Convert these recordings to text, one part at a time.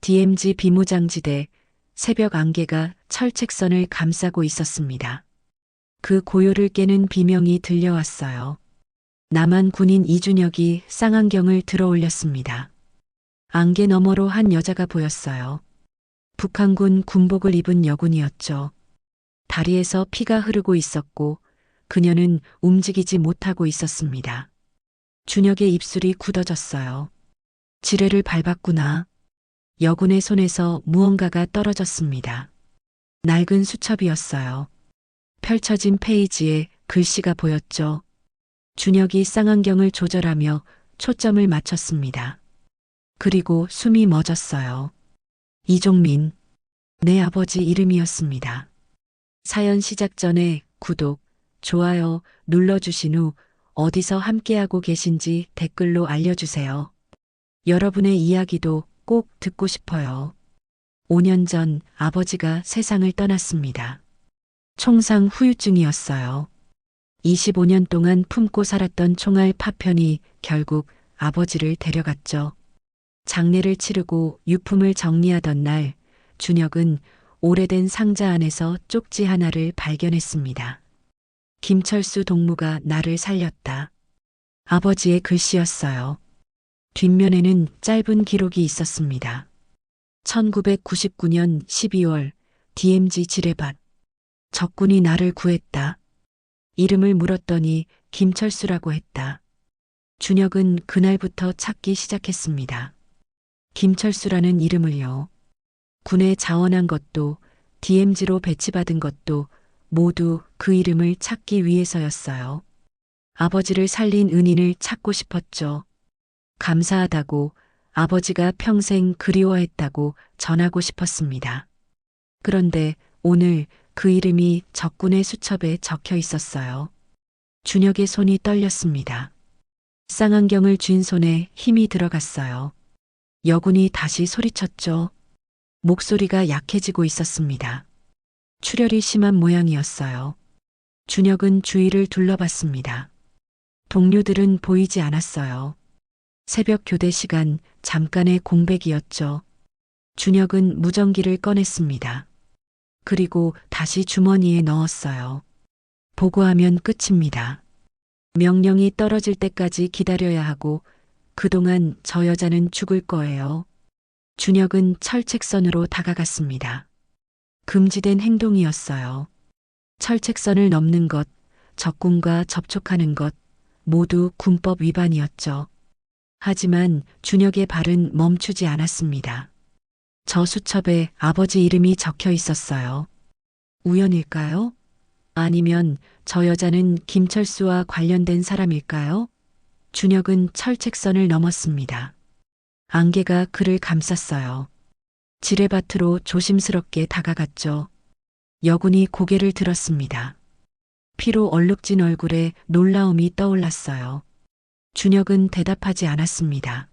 DMZ 비무장지대 새벽 안개가 철책선을 감싸고 있었습니다. 그 고요를 깨는 비명이 들려왔어요. 남한 군인 이준혁이 쌍안경을 들어 올렸습니다. 안개 너머로 한 여자가 보였어요. 북한군 군복을 입은 여군이었죠. 다리에서 피가 흐르고 있었고 그녀는 움직이지 못하고 있었습니다. 준혁의 입술이 굳어졌어요. 지뢰를 밟았구나. 여군의 손에서 무언가가 떨어졌습니다. 낡은 수첩이었어요. 펼쳐진 페이지에 글씨가 보였죠. 준혁이 쌍안경을 조절하며 초점을 맞췄습니다. 그리고 숨이 멎었어요. 이종민, 내 아버지 이름이었습니다. 사연 시작 전에 구독, 좋아요 눌러주신 후 어디서 함께하고 계신지 댓글로 알려주세요. 여러분의 이야기도 꼭 듣고 싶어요. 5년 전 아버지가 세상을 떠났습니다. 총상 후유증이었어요. 25년 동안 품고 살았던 총알 파편이 결국 아버지를 데려갔죠. 장례를 치르고 유품을 정리하던 날, 준혁은 오래된 상자 안에서 쪽지 하나를 발견했습니다. 김철수 동무가 나를 살렸다. 아버지의 글씨였어요. 뒷면에는 짧은 기록이 있었습니다. 1999년 12월 DMZ 지뢰밭. 적군이 나를 구했다. 이름을 물었더니 김철수라고 했다. 준혁은 그날부터 찾기 시작했습니다. 김철수라는 이름을요. 군에 자원한 것도 DMZ로 배치받은 것도 모두 그 이름을 찾기 위해서였어요. 아버지를 살린 은인을 찾고 싶었죠. 감사하다고, 아버지가 평생 그리워했다고 전하고 싶었습니다. 그런데 오늘 그 이름이 적군의 수첩에 적혀 있었어요. 준혁의 손이 떨렸습니다. 쌍안경을 쥔 손에 힘이 들어갔어요. 여군이 다시 소리쳤죠. 목소리가 약해지고 있었습니다. 출혈이 심한 모양이었어요. 준혁은 주위를 둘러봤습니다. 동료들은 보이지 않았어요. 새벽 교대 시간 잠깐의 공백이었죠. 준혁은 무전기를 꺼냈습니다. 그리고 다시 주머니에 넣었어요. 보고하면 끝입니다. 명령이 떨어질 때까지 기다려야 하고 그동안 저 여자는 죽을 거예요. 준혁은 철책선으로 다가갔습니다. 금지된 행동이었어요. 철책선을 넘는 것, 적군과 접촉하는 것, 모두 군법 위반이었죠. 하지만 준혁의 발은 멈추지 않았습니다. 저 수첩에 아버지 이름이 적혀 있었어요. 우연일까요? 아니면 저 여자는 김철수와 관련된 사람일까요? 준혁은 철책선을 넘었습니다. 안개가 그를 감쌌어요. 지뢰밭으로 조심스럽게 다가갔죠. 여군이 고개를 들었습니다. 피로 얼룩진 얼굴에 놀라움이 떠올랐어요. 준혁은 대답하지 않았습니다.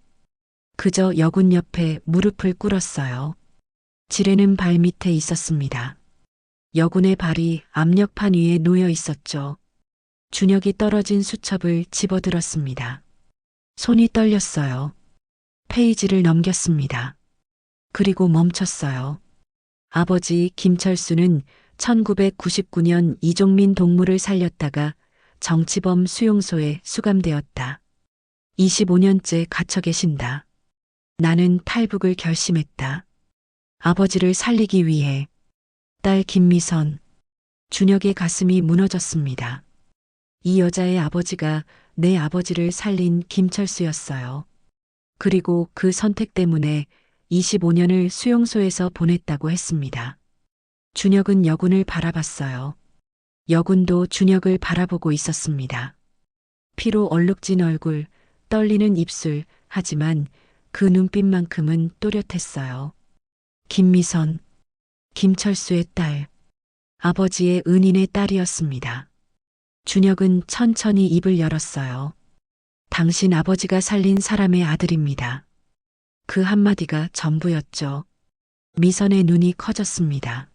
그저 여군 옆에 무릎을 꿇었어요. 지뢰는 발 밑에 있었습니다. 여군의 발이 압력판 위에 놓여 있었죠. 준혁이 떨어진 수첩을 집어들었습니다. 손이 떨렸어요. 페이지를 넘겼습니다. 그리고 멈췄어요. 아버지 김철수는 1999년 이종민 동무를 살렸다가 정치범 수용소에 수감되었다. 25년째 갇혀 계신다. 나는 탈북을 결심했다. 아버지를 살리기 위해. 딸 김미선. 준혁의 가슴이 무너졌습니다. 이 여자의 아버지가 내 아버지를 살린 김철수였어요. 그리고 그 선택 때문에 25년을 수용소에서 보냈다고 했습니다. 준혁은 여군을 바라봤어요. 여군도 준혁을 바라보고 있었습니다. 피로 얼룩진 얼굴, 떨리는 입술, 하지만 그 눈빛만큼은 또렷했어요. 김미선, 김철수의 딸, 아버지의 은인의 딸이었습니다. 준혁은 천천히 입을 열었어요. 당신 아버지가 살린 사람의 아들입니다. 그 한마디가 전부였죠. 미선의 눈이 커졌습니다.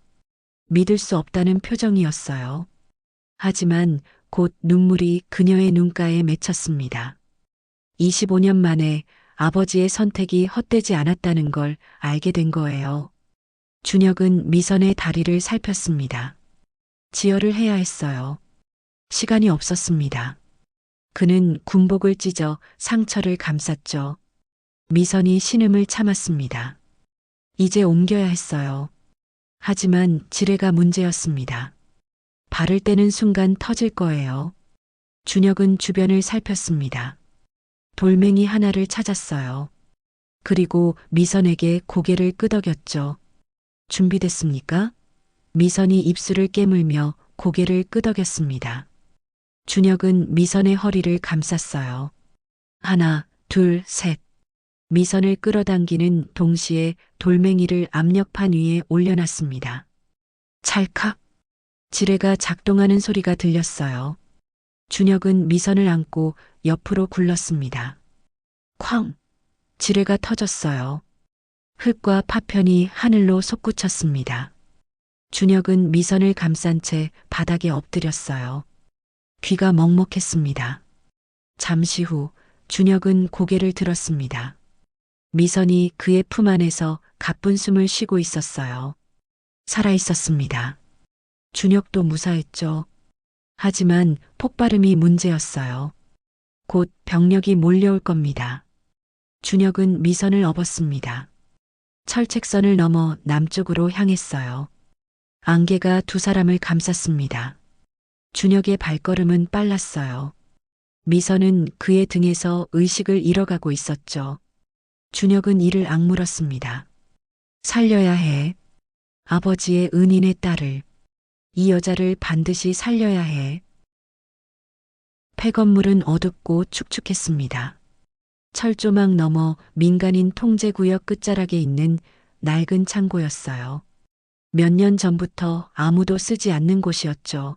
믿을 수 없다는 표정이었어요. 하지만 곧 눈물이 그녀의 눈가에 맺혔습니다. 25년 만에 아버지의 선택이 헛되지 않았다는 걸 알게 된 거예요. 준혁은 미선의 다리를 살폈습니다. 지혈을 해야 했어요. 시간이 없었습니다. 그는 군복을 찢어 상처를 감쌌죠. 미선이 신음을 참았습니다. 이제 옮겨야 했어요. 하지만 지뢰가 문제였습니다. 발을 떼는 순간 터질 거예요. 준혁은 주변을 살폈습니다. 돌멩이 하나를 찾았어요. 그리고 미선에게 고개를 끄덕였죠. 준비됐습니까? 미선이 입술을 깨물며 고개를 끄덕였습니다. 준혁은 미선의 허리를 감쌌어요. 하나, 둘, 셋. 미선을 끌어당기는 동시에 돌멩이를 압력판 위에 올려놨습니다. 찰칵. 지뢰가 작동하는 소리가 들렸어요. 준혁은 미선을 안고 옆으로 굴렀습니다. 쾅! 지뢰가 터졌어요. 흙과 파편이 하늘로 솟구쳤습니다. 준혁은 미선을 감싼 채 바닥에 엎드렸어요. 귀가 먹먹했습니다. 잠시 후 준혁은 고개를 들었습니다. 미선이 그의 품 안에서 가쁜 숨을 쉬고 있었어요. 살아 있었습니다. 준혁도 무사했죠. 하지만 폭발음이 문제였어요. 곧 병력이 몰려올 겁니다. 준혁은 미선을 업었습니다. 철책선을 넘어 남쪽으로 향했어요. 안개가 두 사람을 감쌌습니다. 준혁의 발걸음은 빨랐어요. 미선은 그의 등에서 의식을 잃어가고 있었죠. 준혁은 이를 악물었습니다. 살려야 해. 아버지의 은인의 딸을. 이 여자를 반드시 살려야 해. 폐건물은 어둡고 축축했습니다. 철조망 너머 민간인 통제구역 끝자락에 있는 낡은 창고였어요. 몇 년 전부터 아무도 쓰지 않는 곳이었죠.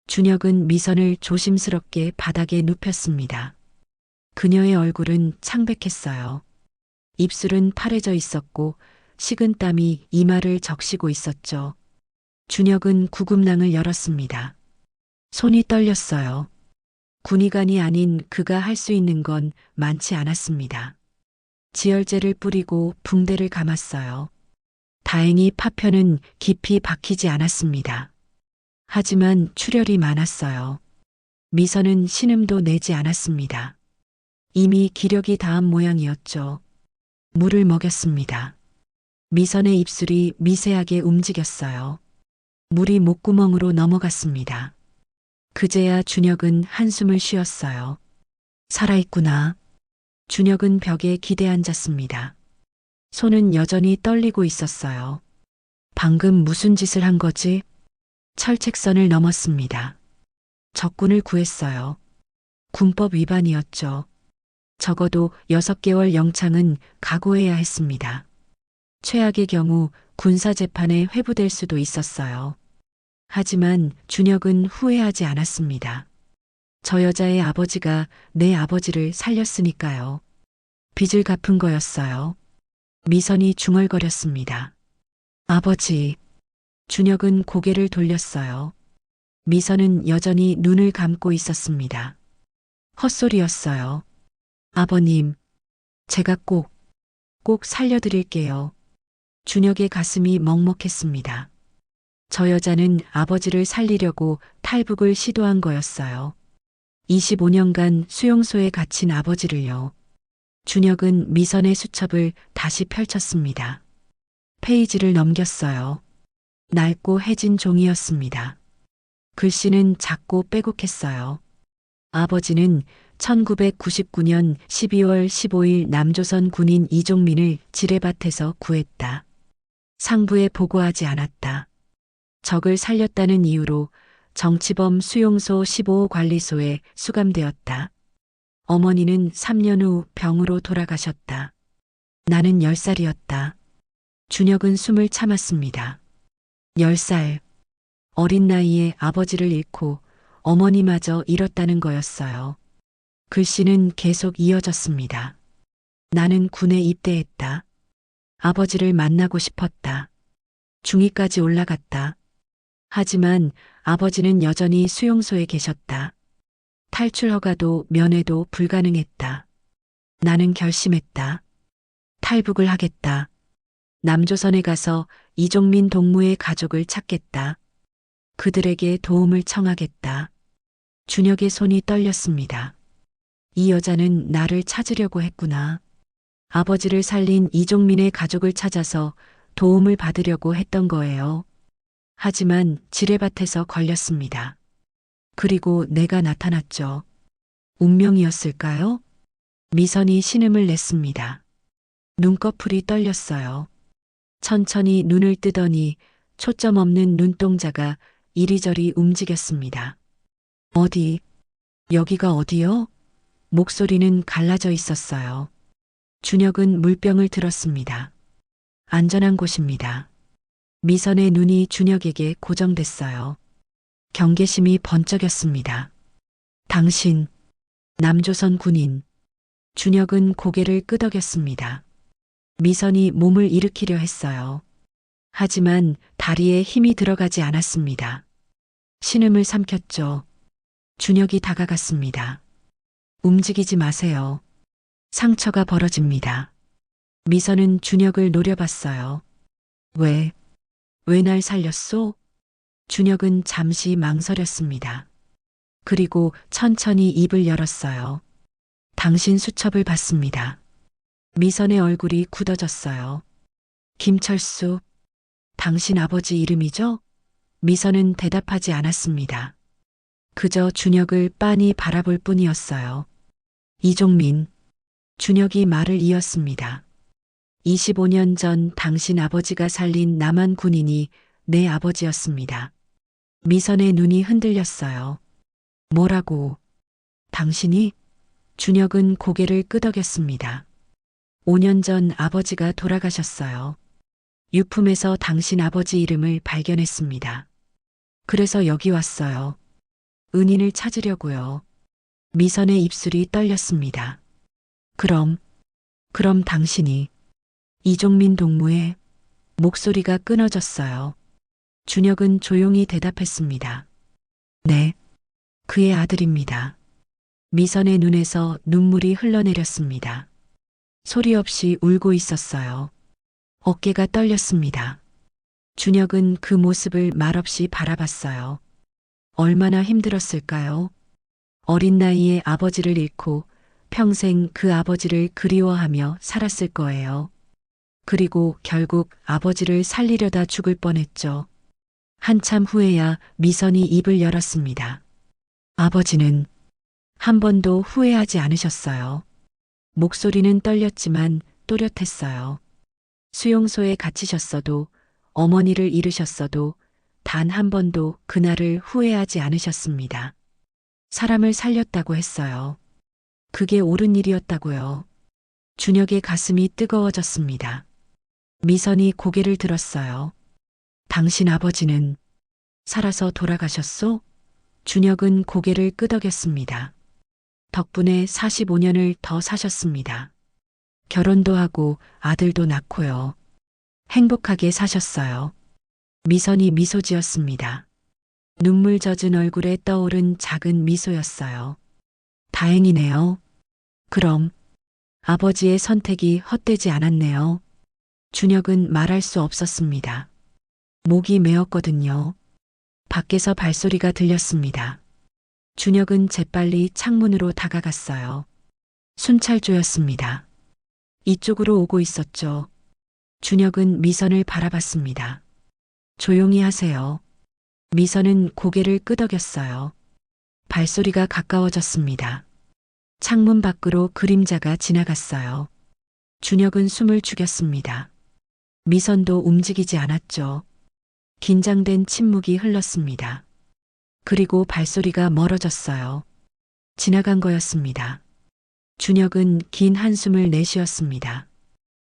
준혁은 미선을 조심스럽게 바닥에 눕혔습니다. 그녀의 얼굴은 창백했어요. 입술은 파래져 있었고 식은 땀이 이마를 적시고 있었죠. 준혁은 구급낭을 열었습니다. 손이 떨렸어요. 군의관이 아닌 그가 할 수 있는 건 많지 않았습니다. 지혈제를 뿌리고 붕대를 감았어요. 다행히 파편은 깊이 박히지 않았습니다. 하지만 출혈이 많았어요. 미선은 신음도 내지 않았습니다. 이미 기력이 다한 모양이었죠. 물을 먹였습니다. 미선의 입술이 미세하게 움직였어요. 물이 목구멍으로 넘어갔습니다. 그제야 준혁은 한숨을 쉬었어요. 살아있구나. 준혁은 벽에 기대앉았습니다. 손은 여전히 떨리고 있었어요. 방금 무슨 짓을 한 거지? 철책선을 넘었습니다. 적군을 구했어요. 군법 위반이었죠. 적어도 6개월 영창은 각오해야 했습니다. 최악의 경우 군사재판에 회부될 수도 있었어요. 하지만 준혁은 후회하지 않았습니다. 저 여자의 아버지가 내 아버지를 살렸으니까요. 빚을 갚은 거였어요. 미선이 중얼거렸습니다. 아버지. 준혁은 고개를 돌렸어요. 미선은 여전히 눈을 감고 있었습니다. 헛소리였어요. 아버님, 제가 꼭 살려드릴게요. 준혁의 가슴이 먹먹했습니다. 저 여자는 아버지를 살리려고 탈북을 시도한 거였어요. 25년간 수용소에 갇힌 아버지를요. 준혁은 미선의 수첩을 다시 펼쳤습니다. 페이지를 넘겼어요. 낡고 해진 종이였습니다. 글씨는 작고 빼곡했어요. 아버지는 1999년 12월 15일 남조선 군인 이종민을 지뢰밭에서 구했다. 상부에 보고하지 않았다. 적을 살렸다는 이유로 정치범 수용소 15호 관리소에 수감되었다. 어머니는 3년 후 병으로 돌아가셨다. 나는 10살이었다. 준혁은 숨을 참았습니다. 10살. 어린 나이에 아버지를 잃고 어머니마저 잃었다는 거였어요. 글씨는 계속 이어졌습니다. 나는 군에 입대했다. 아버지를 만나고 싶었다. 중위까지 올라갔다. 하지만 아버지는 여전히 수용소에 계셨다. 탈출 허가도 면회도 불가능했다. 나는 결심했다. 탈북을 하겠다. 남조선에 가서 이종민 동무의 가족을 찾겠다. 그들에게 도움을 청하겠다. 준혁의 손이 떨렸습니다. 이 여자는 나를 찾으려고 했구나. 아버지를 살린 이종민의 가족을 찾아서 도움을 받으려고 했던 거예요. 하지만 지뢰밭에서 걸렸습니다. 그리고 내가 나타났죠. 운명이었을까요? 미선이 신음을 냈습니다. 눈꺼풀이 떨렸어요. 천천히 눈을 뜨더니 초점 없는 눈동자가 이리저리 움직였습니다. 어디? 여기가 어디요? 목소리는 갈라져 있었어요. 준혁은 물병을 들었습니다. 안전한 곳입니다. 미선의 눈이 준혁에게 고정됐어요. 경계심이 번쩍였습니다. 당신, 남조선 군인. 준혁은 고개를 끄덕였습니다. 미선이 몸을 일으키려 했어요. 하지만 다리에 힘이 들어가지 않았습니다. 신음을 삼켰죠. 준혁이 다가갔습니다. 움직이지 마세요. 상처가 벌어집니다. 미선은 준혁을 노려봤어요. 왜 날 살렸소? 준혁은 잠시 망설였습니다. 그리고 천천히 입을 열었어요. 당신 수첩을 봤습니다. 미선의 얼굴이 굳어졌어요. 김철수, 당신 아버지 이름이죠? 미선은 대답하지 않았습니다. 그저 준혁을 빤히 바라볼 뿐이었어요. 이종민, 준혁이 말을 이었습니다. 25년 전 당신 아버지가 살린 남한 군인이 내 아버지였습니다. 미선의 눈이 흔들렸어요. 뭐라고? 당신이? 준혁은 고개를 끄덕였습니다. 5년 전 아버지가 돌아가셨어요. 유품에서 당신 아버지 이름을 발견했습니다. 그래서 여기 왔어요. 은인을 찾으려고요. 미선의 입술이 떨렸습니다. 그럼 당신이 이종민 동무의 목소리가 끊어졌어요. 준혁은 조용히 대답했습니다. 네, 그의 아들입니다. 미선의 눈에서 눈물이 흘러내렸습니다. 소리 없이 울고 있었어요. 어깨가 떨렸습니다. 준혁은 그 모습을 말없이 바라봤어요. 얼마나 힘들었을까요? 어린 나이에 아버지를 잃고 평생 그 아버지를 그리워하며 살았을 거예요. 그리고 결국 아버지를 살리려다 죽을 뻔했죠. 한참 후에야 미선이 입을 열었습니다. 아버지는 한 번도 후회하지 않으셨어요. 목소리는 떨렸지만 또렷했어요. 수용소에 갇히셨어도 어머니를 잃으셨어도 단 한 번도 그날을 후회하지 않으셨습니다. 사람을 살렸다고 했어요. 그게 옳은 일이었다고요. 준혁의 가슴이 뜨거워졌습니다. 미선이 고개를 들었어요. 당신 아버지는 살아서 돌아가셨소? 준혁은 고개를 끄덕였습니다. 덕분에 45년을 더 사셨습니다. 결혼도 하고 아들도 낳고요. 행복하게 사셨어요. 미선이 미소 지었습니다. 눈물 젖은 얼굴에 떠오른 작은 미소였어요. 다행이네요. 그럼 아버지의 선택이 헛되지 않았네요. 준혁은 말할 수 없었습니다. 목이 메었거든요. 밖에서 발소리가 들렸습니다. 준혁은 재빨리 창문으로 다가갔어요. 순찰조였습니다. 이쪽으로 오고 있었죠. 준혁은 미선을 바라봤습니다. 조용히 하세요. 미선은 고개를 끄덕였어요. 발소리가 가까워졌습니다. 창문 밖으로 그림자가 지나갔어요. 준혁은 숨을 죽였습니다. 미선도 움직이지 않았죠. 긴장된 침묵이 흘렀습니다. 그리고 발소리가 멀어졌어요. 지나간 거였습니다. 준혁은 긴 한숨을 내쉬었습니다.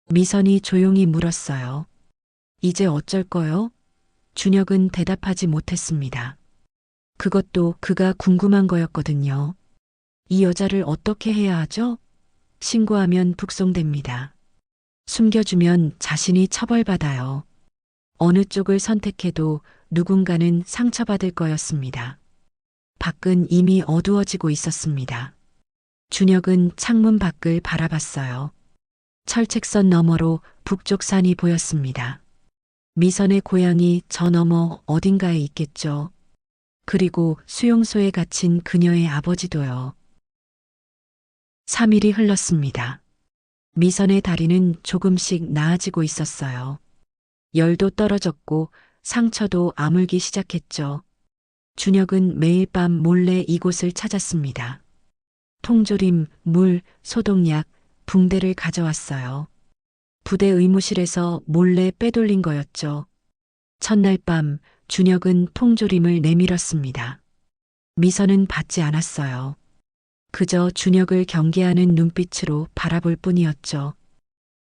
미선이 조용히 물었어요. 이제 어쩔 거요? 준혁은 대답하지 못했습니다. 그것도 그가 궁금한 거였거든요. 이 여자를 어떻게 해야 하죠? 신고하면 북송됩니다. 숨겨주면 자신이 처벌받아요. 어느 쪽을 선택해도 누군가는 상처받을 거였습니다. 밖은 이미 어두워지고 있었습니다. 준혁은 창문 밖을 바라봤어요. 철책선 너머로 북쪽 산이 보였습니다. 미선의 고향이 저 너머 어딘가에 있겠죠. 그리고 수용소에 갇힌 그녀의 아버지도요. 3일이 흘렀습니다. 미선의 다리는 조금씩 나아지고 있었어요. 열도 떨어졌고 상처도 아물기 시작했죠. 준혁은 매일 밤 몰래 이곳을 찾았습니다. 통조림, 물, 소독약, 붕대를 가져왔어요. 부대 의무실에서 몰래 빼돌린 거였죠. 첫날 밤 준혁은 통조림을 내밀었습니다. 미선은 받지 않았어요. 그저 준혁을 경계하는 눈빛으로 바라볼 뿐이었죠.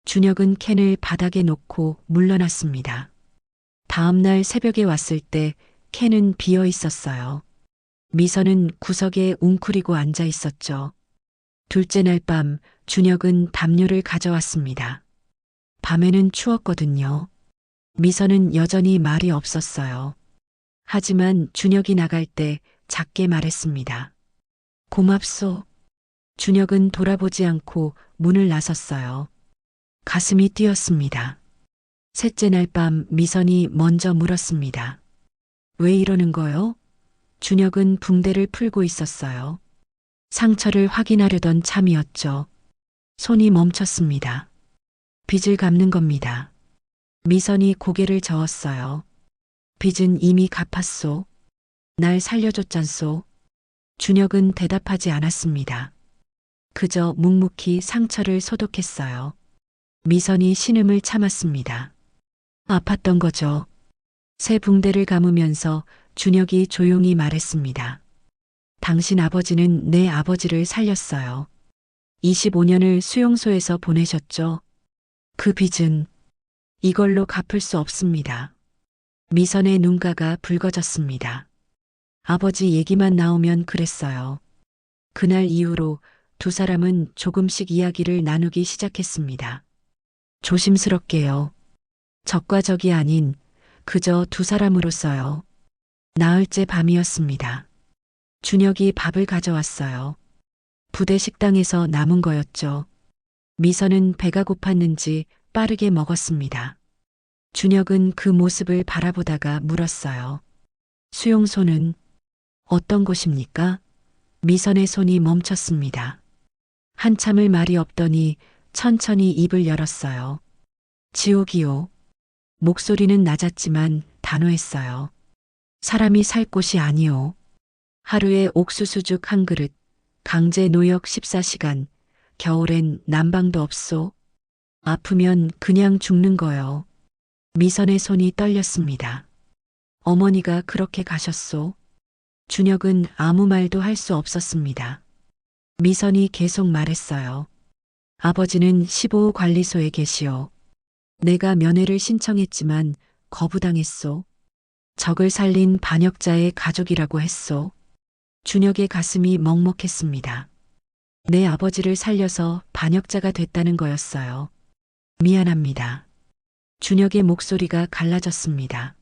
준혁은 캔을 바닥에 놓고 물러났습니다. 다음 날 새벽에 왔을 때 캔은 비어 있었어요. 미선은 구석에 웅크리고 앉아 있었죠. 둘째 날 밤 준혁은 담요를 가져왔습니다. 밤에는 추웠거든요. 미선은 여전히 말이 없었어요. 하지만 준혁이 나갈 때 작게 말했습니다. 고맙소. 준혁은 돌아보지 않고 문을 나섰어요. 가슴이 뛰었습니다. 셋째 날 밤 미선이 먼저 물었습니다. 왜 이러는 거요? 준혁은 붕대를 풀고 있었어요. 상처를 확인하려던 참이었죠. 손이 멈췄습니다. 빚을 갚는 겁니다. 미선이 고개를 저었어요. 빚은 이미 갚았소. 날 살려줬잖소. 준혁은 대답하지 않았습니다. 그저 묵묵히 상처를 소독했어요. 미선이 신음을 참았습니다. 아팠던 거죠. 새 붕대를 감으면서 준혁이 조용히 말했습니다. 당신 아버지는 내 아버지를 살렸어요. 25년을 수용소에서 보내셨죠. 그 빚은 이걸로 갚을 수 없습니다. 미선의 눈가가 붉어졌습니다. 아버지 얘기만 나오면 그랬어요. 그날 이후로 두 사람은 조금씩 이야기를 나누기 시작했습니다. 조심스럽게요. 적과 적이 아닌 그저 두 사람으로서요. 나흘째 밤이었습니다. 준혁이 밥을 가져왔어요. 부대 식당에서 남은 거였죠. 미선은 배가 고팠는지 빠르게 먹었습니다. 준혁은 그 모습을 바라보다가 물었어요. 수용소는 어떤 곳입니까? 미선의 손이 멈췄습니다. 한참을 말이 없더니 천천히 입을 열었어요. 지옥이요. 목소리는 낮았지만 단호했어요. 사람이 살 곳이 아니요. 하루에 옥수수죽 한 그릇, 강제 노역 14시간, 겨울엔 난방도 없소. 아프면 그냥 죽는 거요. 미선의 손이 떨렸습니다. 어머니가 그렇게 가셨소. 준혁은 아무 말도 할 수 없었습니다. 미선이 계속 말했어요. 아버지는 15호 관리소에 계시오. 내가 면회를 신청했지만 거부당했소. 적을 살린 반역자의 가족이라고 했소. 준혁의 가슴이 먹먹했습니다. 내 아버지를 살려서 반역자가 됐다는 거였어요. 미안합니다. 준혁의 목소리가 갈라졌습니다.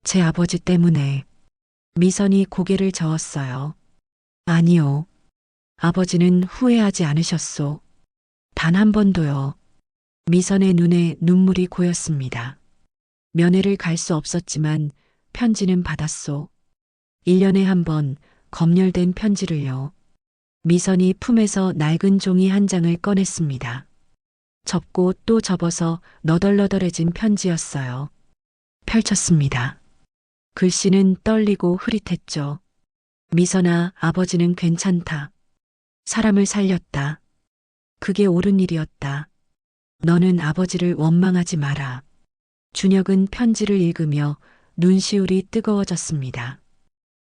제 아버지 때문에. 미선이 고개를 저었어요. 아니요. 아버지는 후회하지 않으셨소. 단 한 번도요. 미선의 눈에 눈물이 고였습니다. 면회를 갈 수 없었지만 편지는 받았소. 1년에 한 번 검열된 편지를요. 미선이 품에서 낡은 종이 한 장을 꺼냈습니다. 접고 또 접어서 너덜너덜해진 편지였어요. 펼쳤습니다. 글씨는 떨리고 흐릿했죠. 미선아, 아버지는 괜찮다. 사람을 살렸다. 그게 옳은 일이었다. 너는 아버지를 원망하지 마라. 준혁은 편지를 읽으며 눈시울이 뜨거워졌습니다.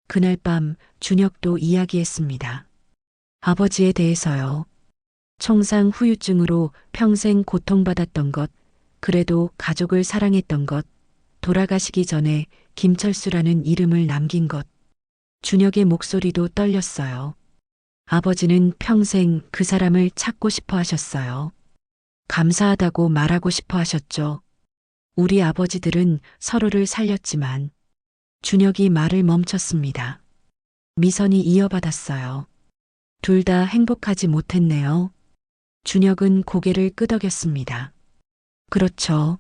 그날 밤 준혁도 이야기했습니다. 아버지에 대해서요. 총상 후유증으로 평생 고통받았던 것, 그래도 가족을 사랑했던 것, 돌아가시기 전에 김철수라는 이름을 남긴 것. 준혁의 목소리도 떨렸어요. 아버지는 평생 그 사람을 찾고 싶어 하셨어요. 감사하다고 말하고 싶어 하셨죠. 우리 아버지들은 서로를 살렸지만 준혁이 말을 멈췄습니다. 미선이 이어받았어요. 둘 다 행복하지 못했네요. 준혁은 고개를 끄덕였습니다. 그렇죠.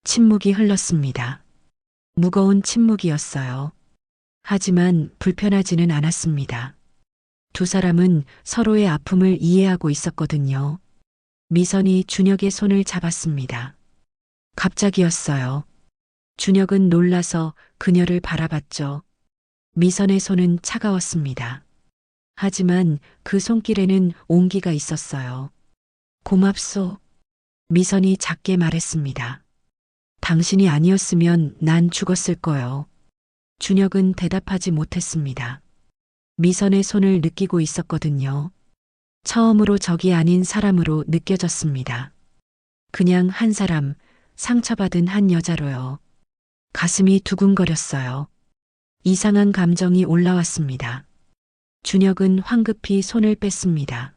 침묵이 흘렀습니다. 무거운 침묵이었어요. 하지만 불편하지는 않았습니다. 두 사람은 서로의 아픔을 이해하고 있었거든요. 미선이 준혁의 손을 잡았습니다. 갑자기였어요. 준혁은 놀라서 그녀를 바라봤죠. 미선의 손은 차가웠습니다. 하지만 그 손길에는 온기가 있었어요. 고맙소. 미선이 작게 말했습니다. 당신이 아니었으면 난 죽었을 거요. 준혁은 대답하지 못했습니다. 미선의 손을 느끼고 있었거든요. 처음으로 적이 아닌 사람으로 느껴졌습니다. 그냥 한 사람, 상처받은 한 여자로요. 가슴이 두근거렸어요. 이상한 감정이 올라왔습니다. 준혁은 황급히 손을 뺐습니다.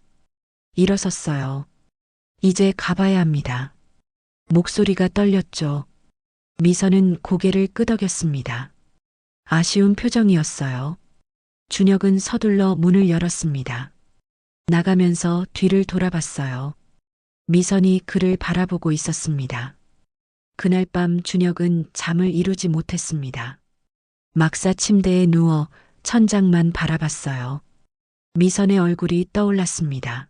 일어섰어요. 이제 가봐야 합니다. 목소리가 떨렸죠. 미선은 고개를 끄덕였습니다. 아쉬운 표정이었어요. 준혁은 서둘러 문을 열었습니다. 나가면서 뒤를 돌아봤어요. 미선이 그를 바라보고 있었습니다. 그날 밤 준혁은 잠을 이루지 못했습니다. 막사 침대에 누워 천장만 바라봤어요. 미선의 얼굴이 떠올랐습니다.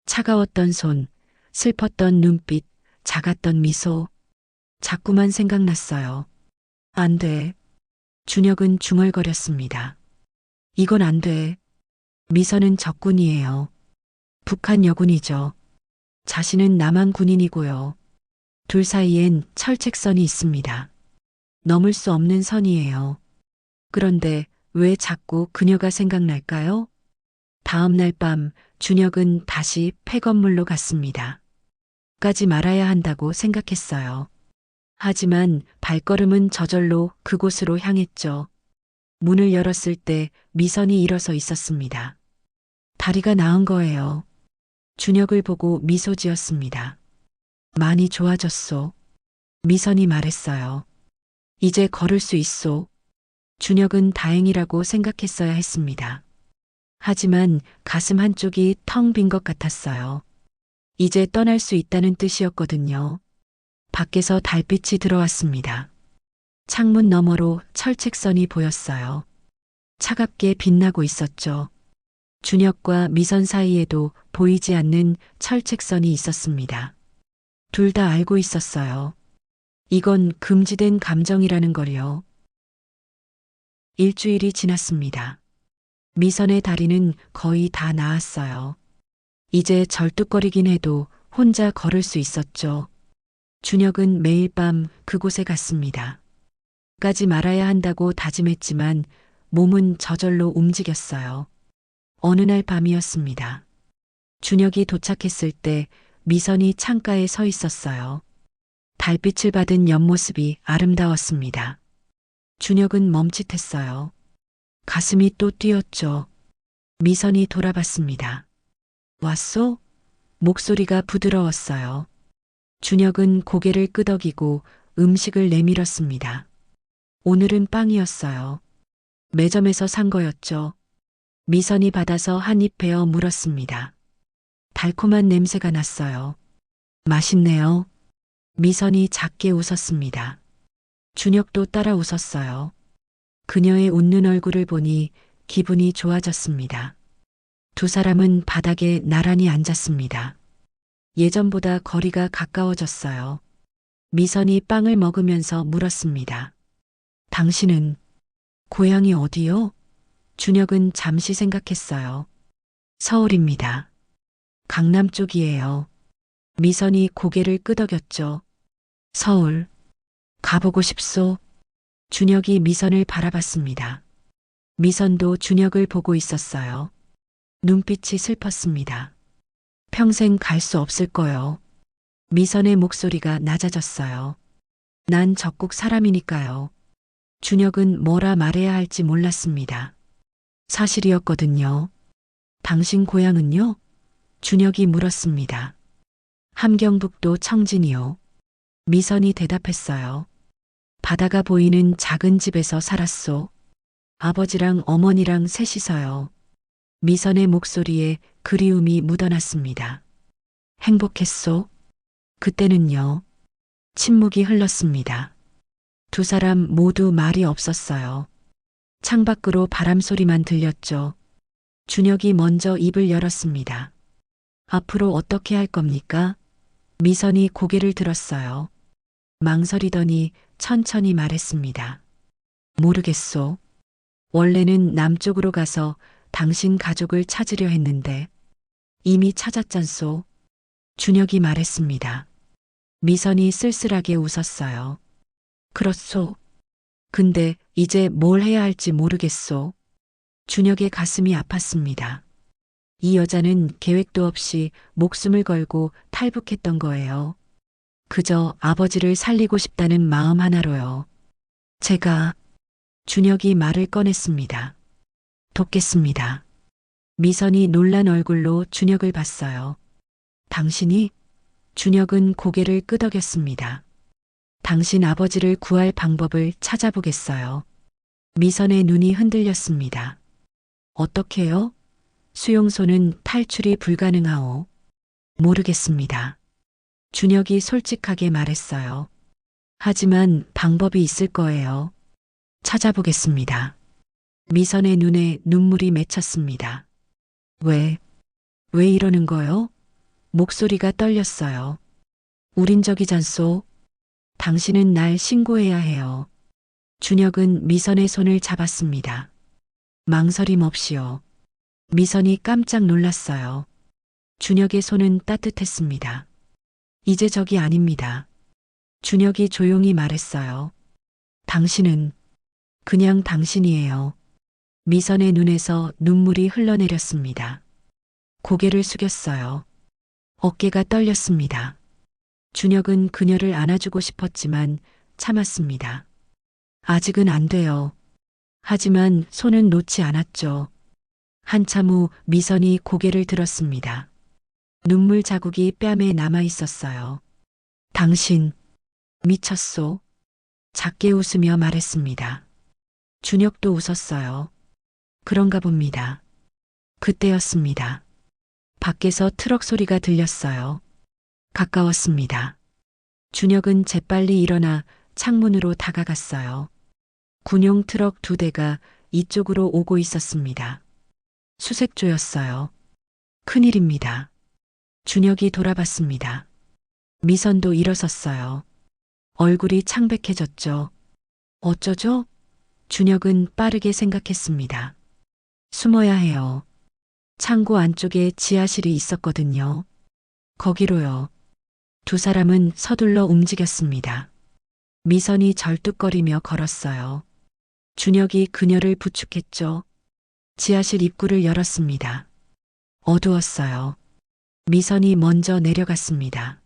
차가웠던 손, 슬펐던 눈빛, 작았던 미소. 자꾸만 생각났어요. 안 돼. 준혁은 중얼거렸습니다. 이건 안 돼. 미선은 적군이에요. 북한 여군이죠. 자신은 남한 군인이고요. 둘 사이엔 철책선이 있습니다. 넘을 수 없는 선이에요. 그런데 왜 자꾸 그녀가 생각날까요? 다음 날 밤 준혁은 다시 폐건물로 갔습니다. 까지 말아야 한다고 생각했어요. 하지만 발걸음은 저절로 그곳으로 향했죠. 문을 열었을 때 미선이 일어서 있었습니다. 다리가 나은 거예요. 준혁을 보고 미소 지었습니다. 많이 좋아졌소. 미선이 말했어요. 이제 걸을 수 있소. 준혁은 다행이라고 생각했어야 했습니다. 하지만 가슴 한쪽이 텅 빈 것 같았어요. 이제 떠날 수 있다는 뜻이었거든요. 밖에서 달빛이 들어왔습니다. 창문 너머로 철책선이 보였어요. 차갑게 빛나고 있었죠. 준혁과 미선 사이에도 보이지 않는 철책선이 있었습니다. 둘 다 알고 있었어요. 이건 금지된 감정이라는 걸요. 일주일이 지났습니다. 미선의 다리는 거의 다 나았어요. 이제 절뚝거리긴 해도 혼자 걸을 수 있었죠. 준혁은 매일 밤 그곳에 갔습니다. 까지 말아야 한다고 다짐했지만 몸은 저절로 움직였어요. 어느 날 밤이었습니다. 준혁이 도착했을 때 미선이 창가에 서 있었어요. 달빛을 받은 옆모습이 아름다웠습니다. 준혁은 멈칫했어요. 가슴이 또 뛰었죠. 미선이 돌아봤습니다. 왔소? 목소리가 부드러웠어요. 준혁은 고개를 끄덕이고 음식을 내밀었습니다. 오늘은 빵이었어요. 매점에서 산 거였죠. 미선이 받아서 한 입 베어 물었습니다. 달콤한 냄새가 났어요. 맛있네요. 미선이 작게 웃었습니다. 준혁도 따라 웃었어요. 그녀의 웃는 얼굴을 보니 기분이 좋아졌습니다. 두 사람은 바닥에 나란히 앉았습니다. 예전보다 거리가 가까워졌어요. 미선이 빵을 먹으면서 물었습니다. 당신은 고향이 어디요? 준혁은 잠시 생각했어요. 서울입니다. 강남 쪽이에요. 미선이 고개를 끄덕였죠. 서울. 가보고 싶소. 준혁이 미선을 바라봤습니다. 미선도 준혁을 보고 있었어요. 눈빛이 슬펐습니다. 평생 갈 수 없을 거요. 미선의 목소리가 낮아졌어요. 난 적국 사람이니까요. 준혁은 뭐라 말해야 할지 몰랐습니다. 사실이었거든요. 당신 고향은요? 준혁이 물었습니다. 함경북도 청진이요. 미선이 대답했어요. 바다가 보이는 작은 집에서 살았소. 아버지랑 어머니랑 셋이서요. 미선의 목소리에 그리움이 묻어났습니다. 행복했소? 그때는요. 침묵이 흘렀습니다. 두 사람 모두 말이 없었어요. 창밖으로 바람 소리만 들렸죠. 준혁이 먼저 입을 열었습니다. 앞으로 어떻게 할 겁니까? 미선이 고개를 들었어요. 망설이더니 천천히 말했습니다. 모르겠소. 원래는 남쪽으로 가서 당신 가족을 찾으려 했는데 이미 찾았잖소. 준혁이 말했습니다. 미선이 쓸쓸하게 웃었어요. 그렇소. 근데 이제 뭘 해야 할지 모르겠소. 준혁의 가슴이 아팠습니다. 이 여자는 계획도 없이 목숨을 걸고 탈북했던 거예요. 그저 아버지를 살리고 싶다는 마음 하나로요. 제가 준혁이 말을 꺼냈습니다. 돕겠습니다. 미선이 놀란 얼굴로 준혁을 봤어요. 당신이? 준혁은 고개를 끄덕였습니다. 당신 아버지를 구할 방법을 찾아보겠어요. 미선의 눈이 흔들렸습니다. 어떻게요? 수용소는 탈출이 불가능하오. 모르겠습니다. 준혁이 솔직하게 말했어요. 하지만 방법이 있을 거예요. 찾아보겠습니다. 미선의 눈에 눈물이 맺혔습니다. 왜 이러는 거요? 목소리가 떨렸어요. 우린 적이잖소. 당신은 날 신고해야 해요. 준혁은 미선의 손을 잡았습니다. 망설임 없이요. 미선이 깜짝 놀랐어요. 준혁의 손은 따뜻했습니다. 이제 적이 아닙니다. 준혁이 조용히 말했어요. 당신은 그냥 당신이에요. 미선의 눈에서 눈물이 흘러내렸습니다. 고개를 숙였어요. 어깨가 떨렸습니다. 준혁은 그녀를 안아주고 싶었지만 참았습니다. 아직은 안 돼요. 하지만 손은 놓지 않았죠. 한참 후 미선이 고개를 들었습니다. 눈물 자국이 뺨에 남아 있었어요. 당신 미쳤소? 작게 웃으며 말했습니다. 준혁도 웃었어요. 그런가 봅니다. 그때였습니다. 밖에서 트럭 소리가 들렸어요. 가까웠습니다. 준혁은 재빨리 일어나 창문으로 다가갔어요. 군용 트럭 2대가 이쪽으로 오고 있었습니다. 수색조였어요. 큰일입니다. 준혁이 돌아봤습니다. 미선도 일어섰어요. 얼굴이 창백해졌죠. 어쩌죠? 준혁은 빠르게 생각했습니다. 숨어야 해요. 창고 안쪽에 지하실이 있었거든요. 거기로요. 두 사람은 서둘러 움직였습니다. 미선이 절뚝거리며 걸었어요. 준혁이 그녀를 부축했죠. 지하실 입구를 열었습니다. 어두웠어요. 미선이 먼저 내려갔습니다.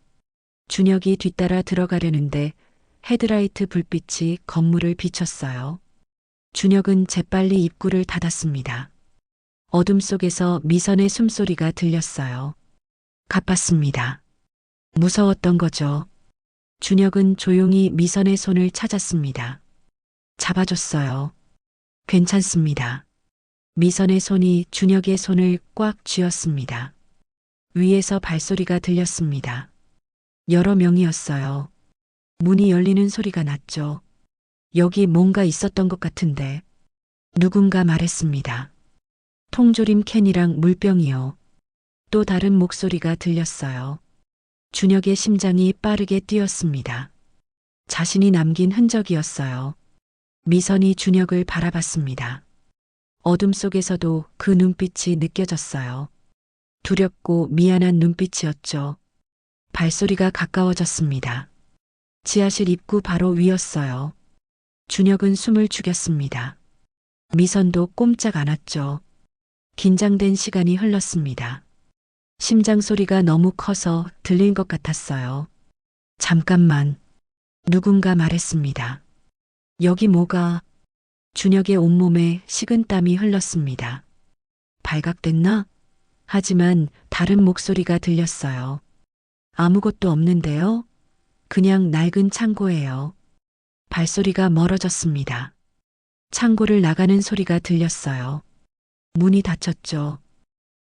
준혁이 뒤따라 들어가려는데 헤드라이트 불빛이 건물을 비췄어요. 준혁은 재빨리 입구를 닫았습니다. 어둠 속에서 미선의 숨소리가 들렸어요. 가팠습니다. 무서웠던 거죠. 준혁은 조용히 미선의 손을 찾았습니다. 잡아줬어요. 괜찮습니다. 미선의 손이 준혁의 손을 꽉 쥐었습니다. 위에서 발소리가 들렸습니다. 여러 명이었어요. 문이 열리는 소리가 났죠. 여기 뭔가 있었던 것 같은데. 누군가 말했습니다. 통조림 캔이랑 물병이요. 또 다른 목소리가 들렸어요. 준혁의 심장이 빠르게 뛰었습니다. 자신이 남긴 흔적이었어요. 미선이 준혁을 바라봤습니다. 어둠 속에서도 그 눈빛이 느껴졌어요. 두렵고 미안한 눈빛이었죠. 발소리가 가까워졌습니다. 지하실 입구 바로 위였어요. 준혁은 숨을 죽였습니다. 미선도 꼼짝 않았죠. 긴장된 시간이 흘렀습니다. 심장 소리가 너무 커서 들린 것 같았어요. 잠깐만. 누군가 말했습니다. 여기 뭐가? 준혁의 온몸에 식은땀이 흘렀습니다. 발각됐나? 하지만 다른 목소리가 들렸어요. 아무것도 없는데요? 그냥 낡은 창고예요. 발소리가 멀어졌습니다. 창고를 나가는 소리가 들렸어요. 문이 닫혔죠.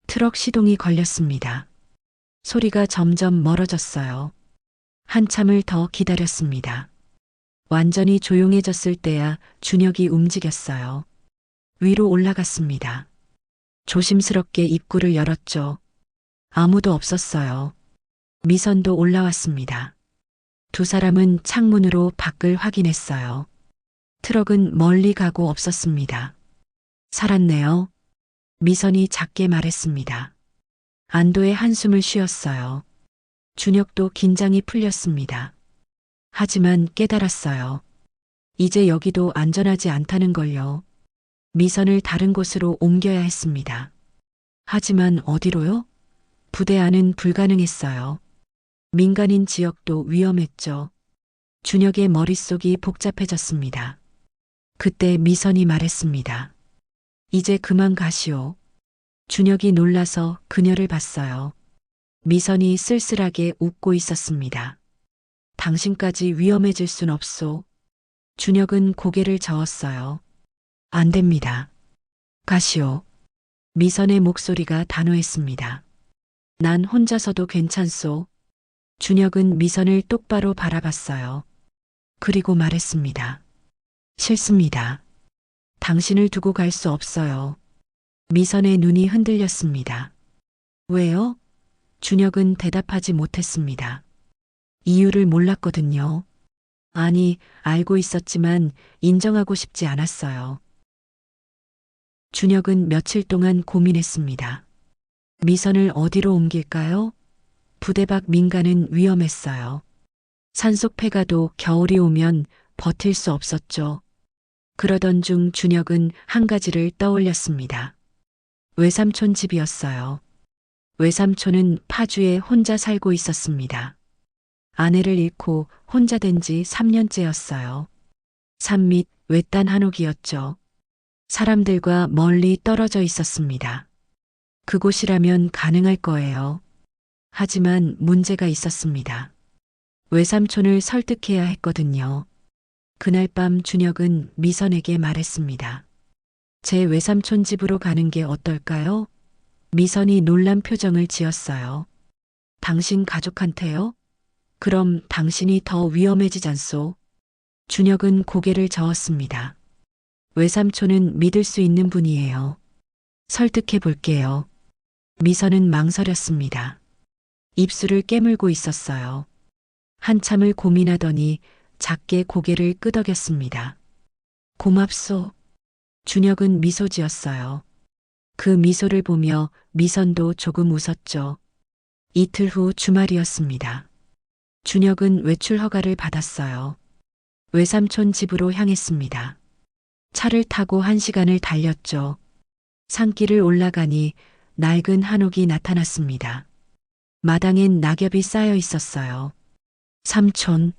트럭 시동이 걸렸습니다. 소리가 점점 멀어졌어요. 한참을 더 기다렸습니다. 완전히 조용해졌을 때야 준혁이 움직였어요. 위로 올라갔습니다. 조심스럽게 입구를 열었죠. 아무도 없었어요. 미선도 올라왔습니다. 두 사람은 창문으로 밖을 확인했어요. 트럭은 멀리 가고 없었습니다. 살았네요. 미선이 작게 말했습니다. 안도의 한숨을 쉬었어요. 준혁도 긴장이 풀렸습니다. 하지만 깨달았어요. 이제 여기도 안전하지 않다는 걸요. 미선을 다른 곳으로 옮겨야 했습니다. 하지만 어디로요? 부대 안은 불가능했어요. 민간인 지역도 위험했죠. 준혁의 머릿속이 복잡해졌습니다. 그때 미선이 말했습니다. 이제 그만 가시오. 준혁이 놀라서 그녀를 봤어요. 미선이 쓸쓸하게 웃고 있었습니다. 당신까지 위험해질 순 없소. 준혁은 고개를 저었어요. 안 됩니다. 가시오. 미선의 목소리가 단호했습니다. 난 혼자서도 괜찮소. 준혁은 미선을 똑바로 바라봤어요. 그리고 말했습니다. 싫습니다. 당신을 두고 갈 수 없어요. 미선의 눈이 흔들렸습니다. 왜요? 준혁은 대답하지 못했습니다. 이유를 몰랐거든요. 아니, 알고 있었지만 인정하고 싶지 않았어요. 준혁은 며칠 동안 고민했습니다. 미선을 어디로 옮길까요? 부대 밖 민가는 위험했어요. 산속 폐가도 겨울이 오면 버틸 수 없었죠. 그러던 중 준혁은 한 가지를 떠올렸습니다. 외삼촌 집이었어요. 외삼촌은 파주에 혼자 살고 있었습니다. 아내를 잃고 혼자 된 지 3년째였어요. 산 밑 외딴 한옥이었죠. 사람들과 멀리 떨어져 있었습니다. 그곳이라면 가능할 거예요. 하지만 문제가 있었습니다. 외삼촌을 설득해야 했거든요. 그날 밤 준혁은 미선에게 말했습니다. 제 외삼촌 집으로 가는 게 어떨까요? 미선이 놀란 표정을 지었어요. 당신 가족한테요? 그럼 당신이 더 위험해지잖소. 준혁은 고개를 저었습니다. 외삼촌은 믿을 수 있는 분이에요. 설득해 볼게요. 미선은 망설였습니다. 입술을 깨물고 있었어요. 한참을 고민하더니 작게 고개를 끄덕였습니다. 고맙소. 준혁은 미소 지었어요. 그 미소를 보며 미선도 조금 웃었죠. 이틀 후 주말이었습니다. 준혁은 외출 허가를 받았어요. 외삼촌 집으로 향했습니다. 차를 타고 1시간을 달렸죠. 산길을 올라가니 낡은 한옥이 나타났습니다. 마당엔 낙엽이 쌓여 있었어요. 삼촌,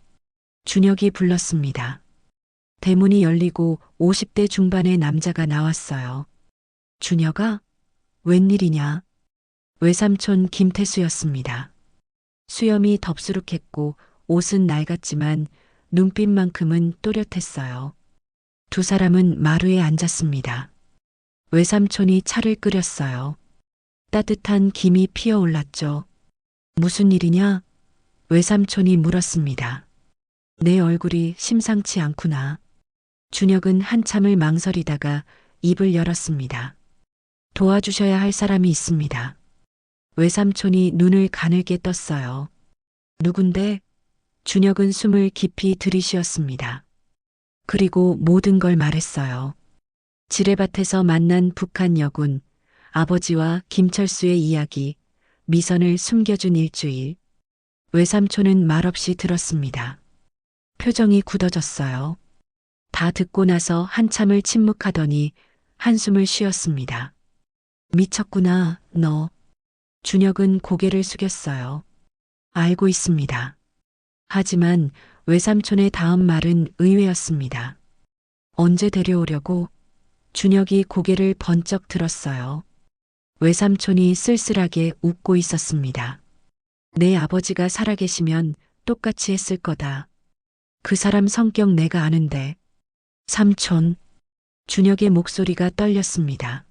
준혁이 불렀습니다. 대문이 열리고 50대 중반의 남자가 나왔어요. 준혁아, 웬일이냐? 외삼촌 김태수였습니다. 수염이 덥수룩했고 옷은 낡았지만 눈빛만큼은 또렷했어요. 두 사람은 마루에 앉았습니다. 외삼촌이 차를 끓였어요. 따뜻한 김이 피어올랐죠. 무슨 일이냐? 외삼촌이 물었습니다. 내 얼굴이 심상치 않구나. 준혁은 한참을 망설이다가 입을 열었습니다. 도와주셔야 할 사람이 있습니다. 외삼촌이 눈을 가늘게 떴어요. 누군데? 준혁은 숨을 깊이 들이쉬었습니다. 그리고 모든 걸 말했어요. 지뢰밭에서 만난 북한 여군, 아버지와 김철수의 이야기, 미선을 숨겨준 일주일. 외삼촌은 말없이 들었습니다. 표정이 굳어졌어요. 다 듣고 나서 한참을 침묵하더니 한숨을 쉬었습니다. 미쳤구나, 너. 준혁은 고개를 숙였어요. 알고 있습니다. 하지만 외삼촌의 다음 말은 의외였습니다. 언제 데려오려고? 준혁이 고개를 번쩍 들었어요. 외삼촌이 쓸쓸하게 웃고 있었습니다. 내 아버지가 살아계시면 똑같이 했을 거다. 그 사람 성격 내가 아는데. 삼촌. 준혁의 목소리가 떨렸습니다.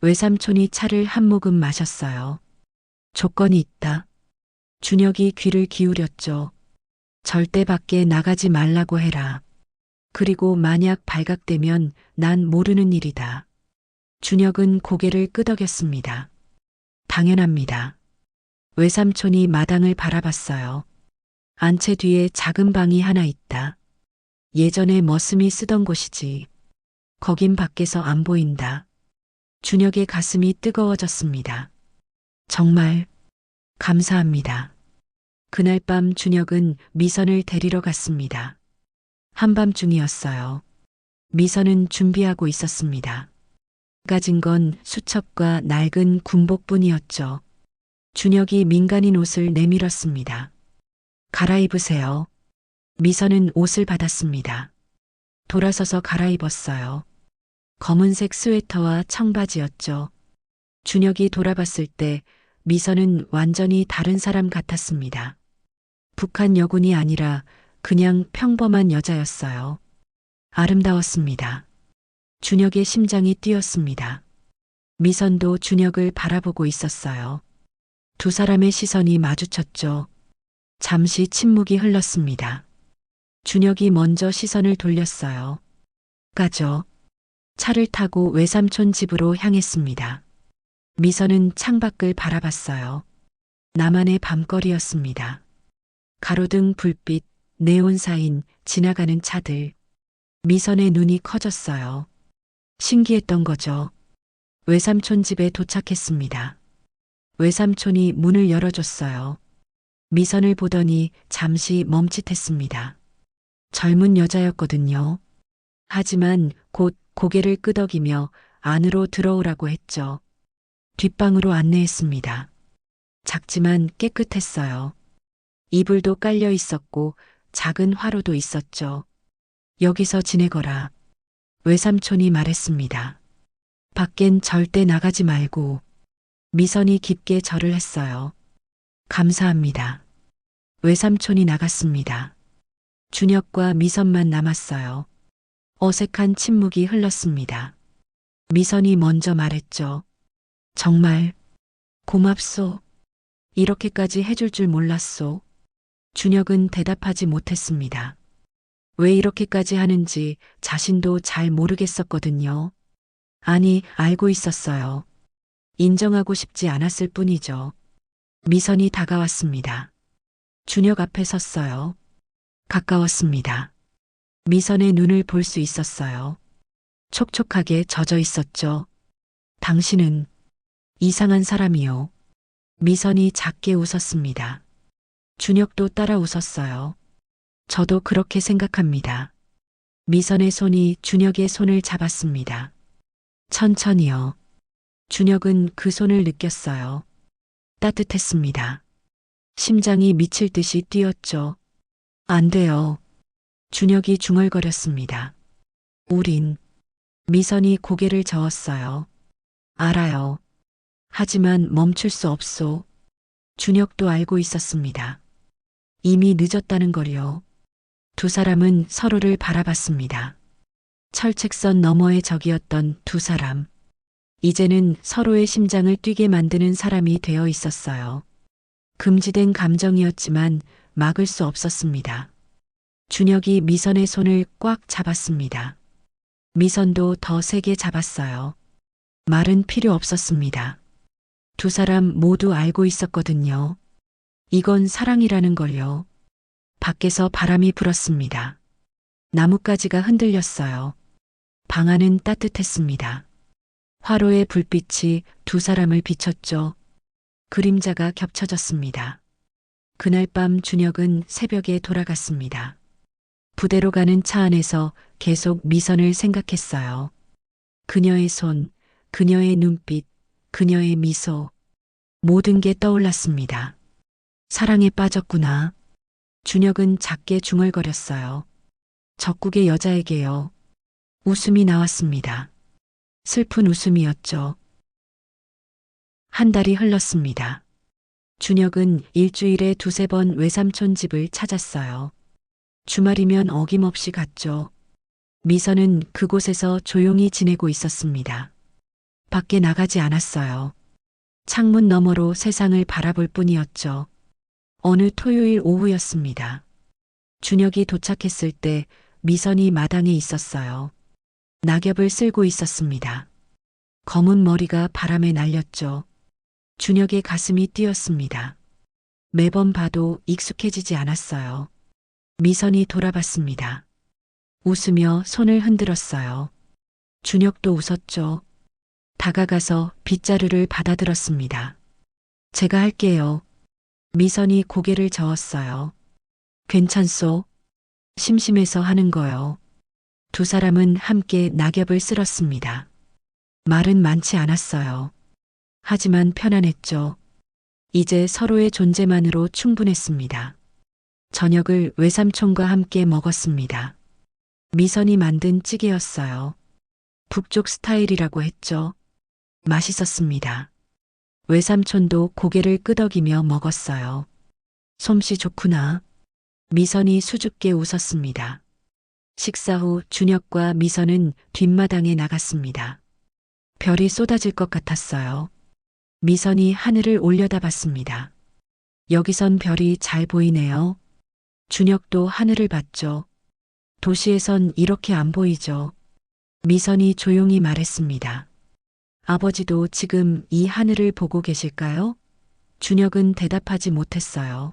외삼촌이 차를 한 모금 마셨어요. 조건이 있다. 준혁이 귀를 기울였죠. 절대 밖에 나가지 말라고 해라. 그리고 만약 발각되면 난 모르는 일이다. 준혁은 고개를 끄덕였습니다. 당연합니다. 외삼촌이 마당을 바라봤어요. 안채 뒤에 작은 방이 하나 있다. 예전에 머슴이 쓰던 곳이지. 거긴 밖에서 안 보인다. 준혁의 가슴이 뜨거워졌습니다. 정말 감사합니다. 그날 밤 준혁은 미선을 데리러 갔습니다. 한밤중이었어요. 미선은 준비하고 있었습니다. 가진 건 수첩과 낡은 군복뿐이었죠. 준혁이 민간인 옷을 내밀었습니다. 갈아입으세요. 미선은 옷을 받았습니다. 돌아서서 갈아입었어요. 검은색 스웨터와 청바지였죠. 준혁이 돌아봤을 때 미선은 완전히 다른 사람 같았습니다. 북한 여군이 아니라 그냥 평범한 여자였어요. 아름다웠습니다. 준혁의 심장이 뛰었습니다. 미선도 준혁을 바라보고 있었어요. 두 사람의 시선이 마주쳤죠. 잠시 침묵이 흘렀습니다. 준혁이 먼저 시선을 돌렸어요. 가죠. 차를 타고 외삼촌 집으로 향했습니다. 미선은 창밖을 바라봤어요. 나만의 밤거리였습니다. 가로등 불빛, 네온사인, 지나가는 차들. 미선의 눈이 커졌어요. 신기했던 거죠. 외삼촌 집에 도착했습니다. 외삼촌이 문을 열어줬어요. 미선을 보더니 잠시 멈칫했습니다. 젊은 여자였거든요. 하지만 곧 고개를 끄덕이며 안으로 들어오라고 했죠. 뒷방으로 안내했습니다. 작지만 깨끗했어요. 이불도 깔려 있었고 작은 화로도 있었죠. 여기서 지내거라. 외삼촌이 말했습니다. 밖엔 절대 나가지 말고. 미선이 깊게 절을 했어요. 감사합니다. 외삼촌이 나갔습니다. 준혁과 미선만 남았어요. 어색한 침묵이 흘렀습니다. 미선이 먼저 말했죠. 정말 고맙소. 이렇게까지 해줄 줄 몰랐소. 준혁은 대답하지 못했습니다. 왜 이렇게까지 하는지 자신도 잘 모르겠었거든요. 아니, 알고 있었어요. 인정하고 싶지 않았을 뿐이죠. 미선이 다가왔습니다. 준혁 앞에 섰어요. 가까웠습니다. 미선의 눈을 볼 수 있었어요. 촉촉하게 젖어 있었죠. 당신은 이상한 사람이요. 미선이 작게 웃었습니다. 준혁도 따라 웃었어요. 저도 그렇게 생각합니다. 미선의 손이 준혁의 손을 잡았습니다. 천천히요. 준혁은 그 손을 느꼈어요. 따뜻했습니다. 심장이 미칠 듯이 뛰었죠. 안 돼요. 준혁이 중얼거렸습니다. 우린. 미선이 고개를 저었어요. 알아요. 하지만 멈출 수 없소. 준혁도 알고 있었습니다. 이미 늦었다는 걸요. 두 사람은 서로를 바라봤습니다. 철책선 너머의 적이었던 두 사람. 이제는 서로의 심장을 뛰게 만드는 사람이 되어 있었어요. 금지된 감정이었지만 막을 수 없었습니다. 준혁이 미선의 손을 꽉 잡았습니다. 미선도 더 세게 잡았어요. 말은 필요 없었습니다. 두 사람 모두 알고 있었거든요. 이건 사랑이라는 걸요. 밖에서 바람이 불었습니다. 나뭇가지가 흔들렸어요. 방 안은 따뜻했습니다. 화로의 불빛이 두 사람을 비췄죠. 그림자가 겹쳐졌습니다. 그날 밤 준혁은 새벽에 돌아갔습니다. 부대로 가는 차 안에서 계속 미선을 생각했어요. 그녀의 손, 그녀의 눈빛, 그녀의 미소. 모든 게 떠올랐습니다. 사랑에 빠졌구나. 준혁은 작게 중얼거렸어요. 적국의 여자에게요. 웃음이 나왔습니다. 슬픈 웃음이었죠. 한 달이 흘렀습니다. 준혁은 일주일에 두세 번 외삼촌 집을 찾았어요. 주말이면 어김없이 갔죠. 미선은 그곳에서 조용히 지내고 있었습니다. 밖에 나가지 않았어요. 창문 너머로 세상을 바라볼 뿐이었죠. 어느 토요일 오후였습니다. 준혁이 도착했을 때 미선이 마당에 있었어요. 낙엽을 쓸고 있었습니다. 검은 머리가 바람에 날렸죠. 준혁의 가슴이 뛰었습니다. 매번 봐도 익숙해지지 않았어요. 미선이 돌아봤습니다. 웃으며 손을 흔들었어요. 준혁도 웃었죠. 다가가서 빗자루를 받아들었습니다. 제가 할게요. 미선이 고개를 저었어요. 괜찮소? 심심해서 하는 거요. 두 사람은 함께 낙엽을 쓸었습니다. 말은 많지 않았어요. 하지만 편안했죠. 이제 서로의 존재만으로 충분했습니다. 저녁을 외삼촌과 함께 먹었습니다. 미선이 만든 찌개였어요. 북쪽 스타일이라고 했죠. 맛있었습니다. 외삼촌도 고개를 끄덕이며 먹었어요. 솜씨 좋구나. 미선이 수줍게 웃었습니다. 식사 후 준혁과 미선은 뒷마당에 나갔습니다. 별이 쏟아질 것 같았어요. 미선이 하늘을 올려다봤습니다. 여기선 별이 잘 보이네요. 준혁도 하늘을 봤죠. 도시에선 이렇게 안 보이죠. 미선이 조용히 말했습니다. 아버지도 지금 이 하늘을 보고 계실까요? 준혁은 대답하지 못했어요.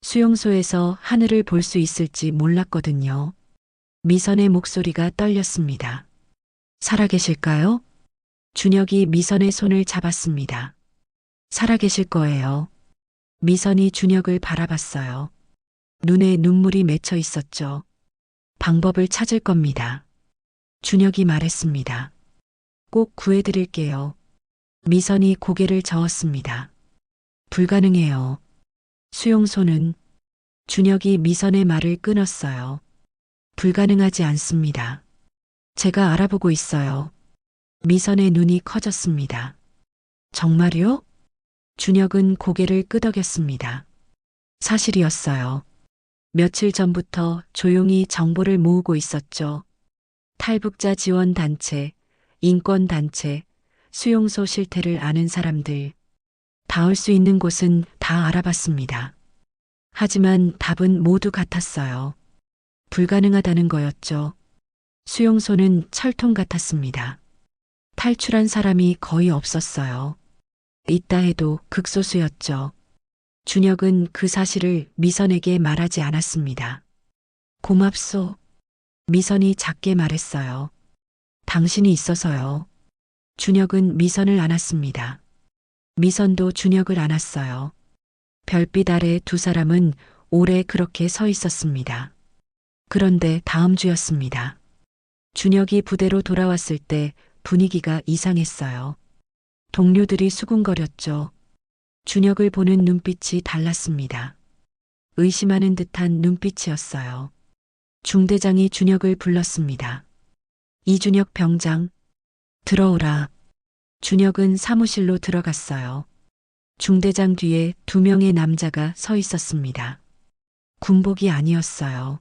수용소에서 하늘을 볼 수 있을지 몰랐거든요. 미선의 목소리가 떨렸습니다. 살아계실까요? 준혁이 미선의 손을 잡았습니다. 살아계실 거예요. 미선이 준혁을 바라봤어요. 눈에 눈물이 맺혀 있었죠. 방법을 찾을 겁니다. 준혁이 말했습니다. 꼭 구해드릴게요. 미선이 고개를 저었습니다. 불가능해요. 수용소는 준혁이 미선의 말을 끊었어요. 불가능하지 않습니다. 제가 알아보고 있어요. 미선의 눈이 커졌습니다. 정말요? 준혁은 고개를 끄덕였습니다. 사실이었어요. 며칠 전부터 조용히 정보를 모으고 있었죠. 탈북자 지원 단체, 인권 단체, 수용소 실태를 아는 사람들, 닿을 수 있는 곳은 다 알아봤습니다. 하지만 답은 모두 같았어요. 불가능하다는 거였죠. 수용소는 철통 같았습니다. 탈출한 사람이 거의 없었어요. 있다 해도 극소수였죠. 준혁은 그 사실을 미선에게 말하지 않았습니다. 고맙소. 미선이 작게 말했어요. 당신이 있어서요. 준혁은 미선을 안았습니다. 미선도 준혁을 안았어요. 별빛 아래 두 사람은 오래 그렇게 서 있었습니다. 그런데 다음 주였습니다. 준혁이 부대로 돌아왔을 때 분위기가 이상했어요. 동료들이 수군거렸죠. 준혁을 보는 눈빛이 달랐습니다. 의심하는 듯한 눈빛이었어요. 중대장이 준혁을 불렀습니다. 이준혁 병장, 들어오라. 준혁은 사무실로 들어갔어요. 중대장 뒤에 두 명의 남자가 서 있었습니다. 군복이 아니었어요.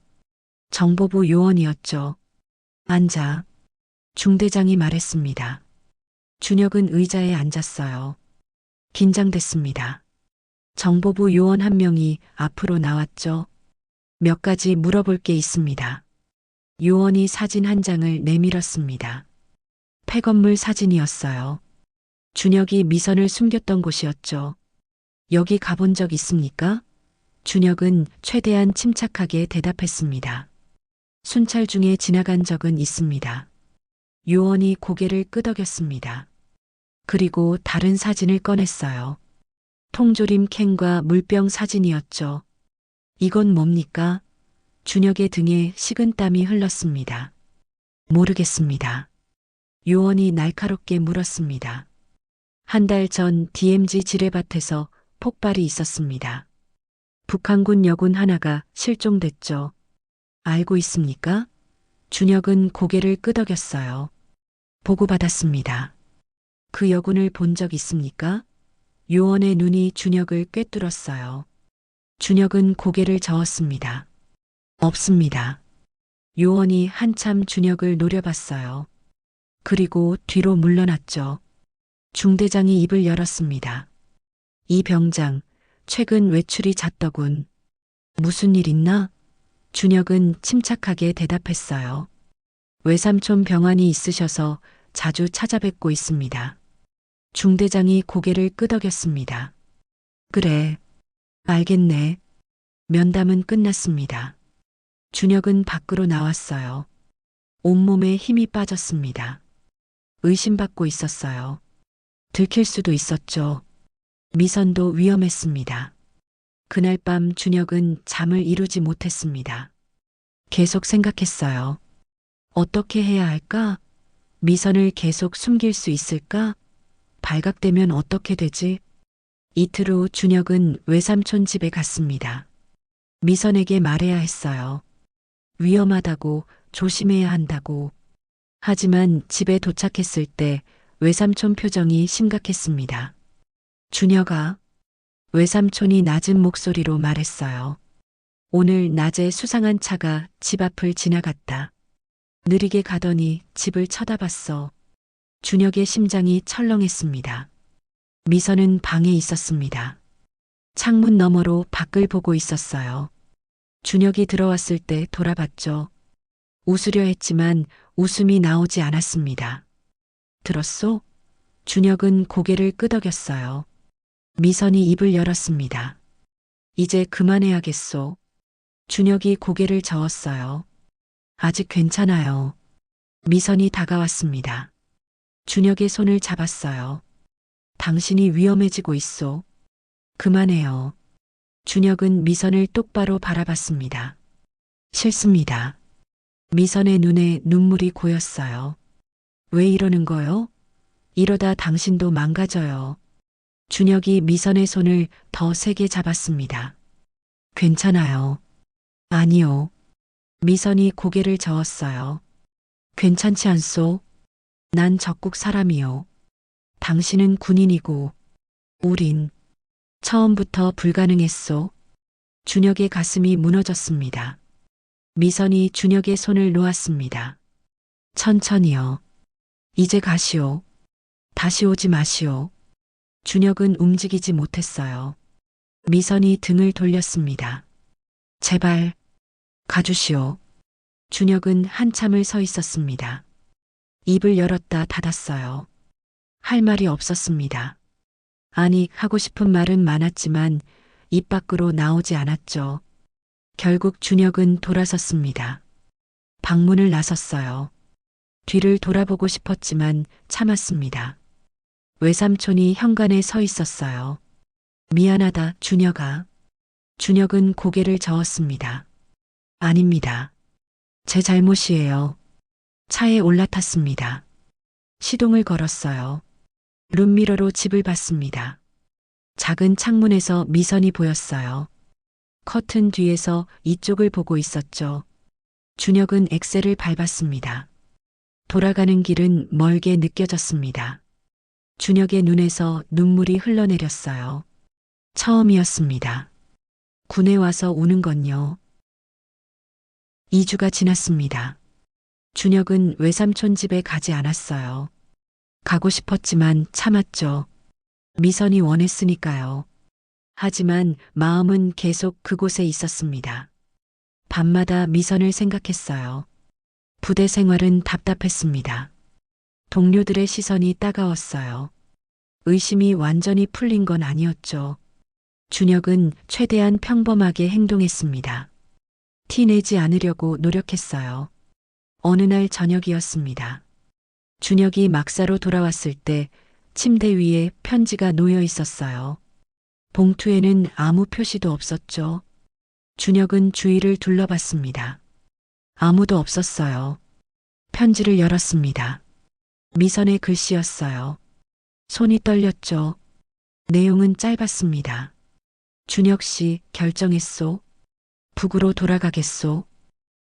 정보부 요원이었죠. 앉아. 중대장이 말했습니다. 준혁은 의자에 앉았어요. 긴장됐습니다. 정보부 요원 한 명이 앞으로 나왔죠. 몇 가지 물어볼 게 있습니다. 요원이 사진 한 장을 내밀었습니다. 폐건물 사진이었어요. 준혁이 미선을 숨겼던 곳이었죠. 여기 가본 적 있습니까? 준혁은 최대한 침착하게 대답했습니다. 순찰 중에 지나간 적은 있습니다. 요원이 고개를 끄덕였습니다. 그리고 다른 사진을 꺼냈어요. 통조림 캔과 물병 사진이었죠. 이건 뭡니까? 준혁의 등에 식은땀이 흘렀습니다. 모르겠습니다. 요원이 날카롭게 물었습니다. 한 달 전 DMZ 지뢰밭에서 폭발이 있었습니다. 북한군 여군 하나가 실종됐죠. 알고 있습니까? 준혁은 고개를 끄덕였어요. 보고받았습니다. 그 여군을 본 적 있습니까? 요원의 눈이 준혁을 꿰뚫었어요. 준혁은 고개를 저었습니다. 없습니다. 요원이 한참 준혁을 노려봤어요. 그리고 뒤로 물러났죠. 중대장이 입을 열었습니다. 이 병장, 최근 외출이 잦더군. 무슨 일 있나? 준혁은 침착하게 대답했어요. 외삼촌 병환이 있으셔서 자주 찾아뵙고 있습니다. 중대장이 고개를 끄덕였습니다. 그래, 알겠네. 면담은 끝났습니다. 준혁은 밖으로 나왔어요. 온몸에 힘이 빠졌습니다. 의심받고 있었어요. 들킬 수도 있었죠. 미선도 위험했습니다. 그날 밤 준혁은 잠을 이루지 못했습니다. 계속 생각했어요. 어떻게 해야 할까? 미선을 계속 숨길 수 있을까? 발각되면 어떻게 되지? 이틀 후 준혁은 외삼촌 집에 갔습니다. 미선에게 말해야 했어요. 위험하다고, 조심해야 한다고. 하지만 집에 도착했을 때 외삼촌 표정이 심각했습니다. 준혁아, 외삼촌이 낮은 목소리로 말했어요. 오늘 낮에 수상한 차가 집 앞을 지나갔다. 느리게 가더니 집을 쳐다봤어. 준혁의 심장이 철렁했습니다. 미선은 방에 있었습니다. 창문 너머로 밖을 보고 있었어요. 준혁이 들어왔을 때 돌아봤죠. 웃으려 했지만 웃음이 나오지 않았습니다. 들었소? 준혁은 고개를 끄덕였어요. 미선이 입을 열었습니다. 이제 그만해야겠소. 준혁이 고개를 저었어요. 아직 괜찮아요. 미선이 다가왔습니다. 준혁의 손을 잡았어요. 당신이 위험해지고 있소. 그만해요. 준혁은 미선을 똑바로 바라봤습니다. 싫습니다. 미선의 눈에 눈물이 고였어요. 왜 이러는 거요? 이러다 당신도 망가져요. 준혁이 미선의 손을 더 세게 잡았습니다. 괜찮아요. 아니요. 미선이 고개를 저었어요. 괜찮지 않소? 난 적국 사람이요. 당신은 군인이고, 우린 처음부터 불가능했소. 준혁의 가슴이 무너졌습니다. 미선이 준혁의 손을 놓았습니다. 천천히요. 이제 가시오. 다시 오지 마시오. 준혁은 움직이지 못했어요. 미선이 등을 돌렸습니다. 제발, 가주시오. 준혁은 한참을 서 있었습니다. 입을 열었다 닫았어요. 할 말이 없었습니다. 아니, 하고 싶은 말은 많았지만 입 밖으로 나오지 않았죠. 결국 준혁은 돌아섰습니다. 방문을 나섰어요. 뒤를 돌아보고 싶었지만 참았습니다. 외삼촌이 현관에 서 있었어요. 미안하다, 준혁아. 준혁은 고개를 저었습니다. 아닙니다. 제 잘못이에요. 차에 올라탔습니다. 시동을 걸었어요. 룸미러로 집을 봤습니다. 작은 창문에서 미선이 보였어요. 커튼 뒤에서 이쪽을 보고 있었죠. 준혁은 엑셀을 밟았습니다. 돌아가는 길은 멀게 느껴졌습니다. 준혁의 눈에서 눈물이 흘러내렸어요. 처음이었습니다. 군에 와서 우는 건요. 2주가 지났습니다. 준혁은 외삼촌 집에 가지 않았어요. 가고 싶었지만 참았죠. 미선이 원했으니까요. 하지만 마음은 계속 그곳에 있었습니다. 밤마다 미선을 생각했어요. 부대 생활은 답답했습니다. 동료들의 시선이 따가웠어요. 의심이 완전히 풀린 건 아니었죠. 준혁은 최대한 평범하게 행동했습니다. 티내지 않으려고 노력했어요. 어느 날 저녁이었습니다. 준혁이 막사로 돌아왔을 때 침대 위에 편지가 놓여 있었어요. 봉투에는 아무 표시도 없었죠. 준혁은 주위를 둘러봤습니다. 아무도 없었어요. 편지를 열었습니다. 미선의 글씨였어요. 손이 떨렸죠. 내용은 짧았습니다. 준혁 씨, 결정했소. 북으로 돌아가겠소.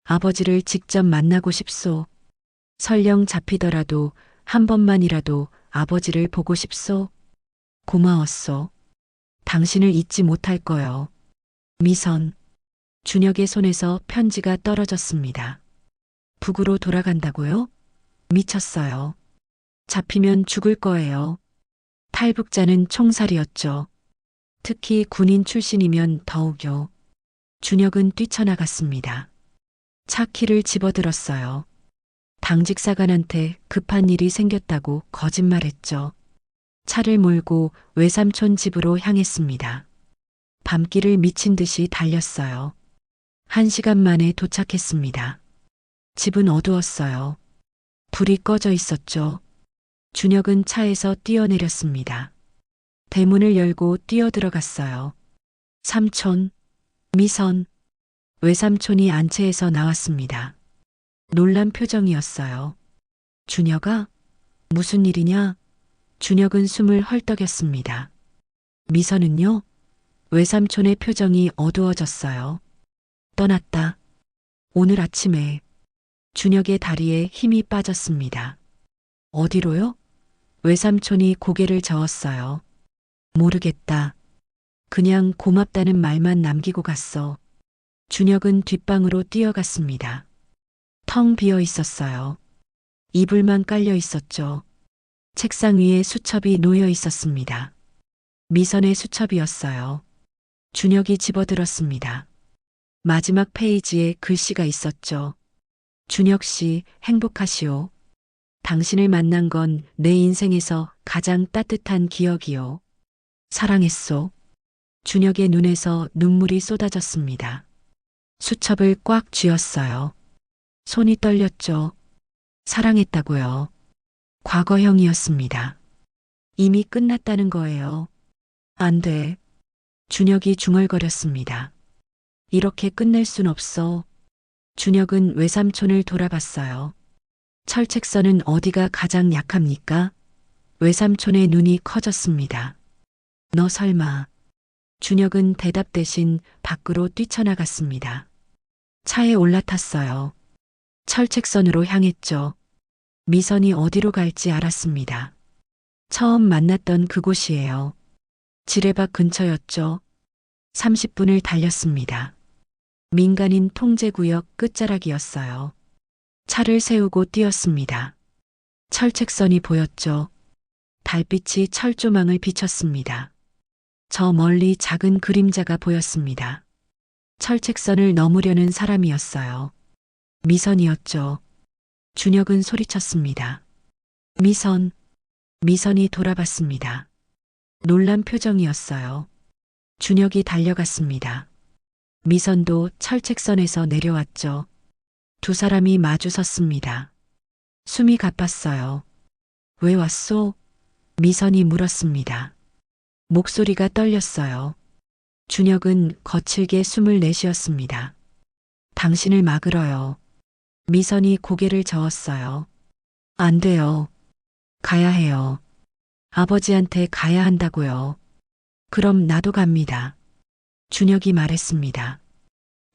아버지를 직접 만나고 싶소. 설령 잡히더라도 한 번만이라도 아버지를 보고 싶소. 고마웠소. 당신을 잊지 못할 거요. 미선. 준혁의 손에서 편지가 떨어졌습니다. 북으로 돌아간다고요? 미쳤어요. 잡히면 죽을 거예요. 탈북자는 총살이었죠. 특히 군인 출신이면 더욱요. 준혁은 뛰쳐나갔습니다. 차 키를 집어들었어요. 당직 사관한테 급한 일이 생겼다고 거짓말했죠. 차를 몰고 외삼촌 집으로 향했습니다. 밤길을 미친 듯이 달렸어요. 1시간 만에 도착했습니다. 집은 어두웠어요. 불이 꺼져 있었죠. 준혁은 차에서 뛰어내렸습니다. 대문을 열고 뛰어들어갔어요. 삼촌, 미선, 외삼촌이 안채에서 나왔습니다. 놀란 표정이었어요. 준혁아, 무슨 일이냐? 준혁은 숨을 헐떡였습니다. 미선은요? 외삼촌의 표정이 어두워졌어요. 떠났다. 오늘 아침에 준혁의 다리에 힘이 빠졌습니다. 어디로요? 외삼촌이 고개를 저었어요. 모르겠다. 그냥 고맙다는 말만 남기고 갔어. 준혁은 뒷방으로 뛰어갔습니다. 텅 비어 있었어요. 이불만 깔려 있었죠. 책상 위에 수첩이 놓여 있었습니다. 미선의 수첩이었어요. 준혁이 집어들었습니다. 마지막 페이지에 글씨가 있었죠. 준혁 씨, 행복하시오. 당신을 만난 건 내 인생에서 가장 따뜻한 기억이요. 사랑했소. 준혁의 눈에서 눈물이 쏟아졌습니다. 수첩을 꽉 쥐었어요. 손이 떨렸죠. 사랑했다고요. 과거형이었습니다. 이미 끝났다는 거예요. 안 돼. 준혁이 중얼거렸습니다. 이렇게 끝낼 순 없어. 준혁은 외삼촌을 돌아봤어요. 철책선은 어디가 가장 약합니까? 외삼촌의 눈이 커졌습니다. 너 설마. 준혁은 대답 대신 밖으로 뛰쳐나갔습니다. 차에 올라탔어요. 철책선으로 향했죠. 미선이 어디로 갈지 알았습니다. 처음 만났던 그곳이에요. 지뢰밭 근처였죠. 30분을 달렸습니다. 민간인 통제구역 끝자락이었어요. 차를 세우고 뛰었습니다. 철책선이 보였죠. 달빛이 철조망을 비쳤습니다. 저 멀리 작은 그림자가 보였습니다. 철책선을 넘으려는 사람이었어요. 미선이었죠. 준혁은 소리쳤습니다. 미선. 미선이 돌아봤습니다. 놀란 표정이었어요. 준혁이 달려갔습니다. 미선도 철책선에서 내려왔죠. 두 사람이 마주 섰습니다. 숨이 가빴어요. 왜 왔소? 미선이 물었습니다. 목소리가 떨렸어요. 준혁은 거칠게 숨을 내쉬었습니다. 당신을 막으러요. 미선이 고개를 저었어요. 안 돼요. 가야 해요. 아버지한테 가야 한다고요. 그럼 나도 갑니다. 준혁이 말했습니다.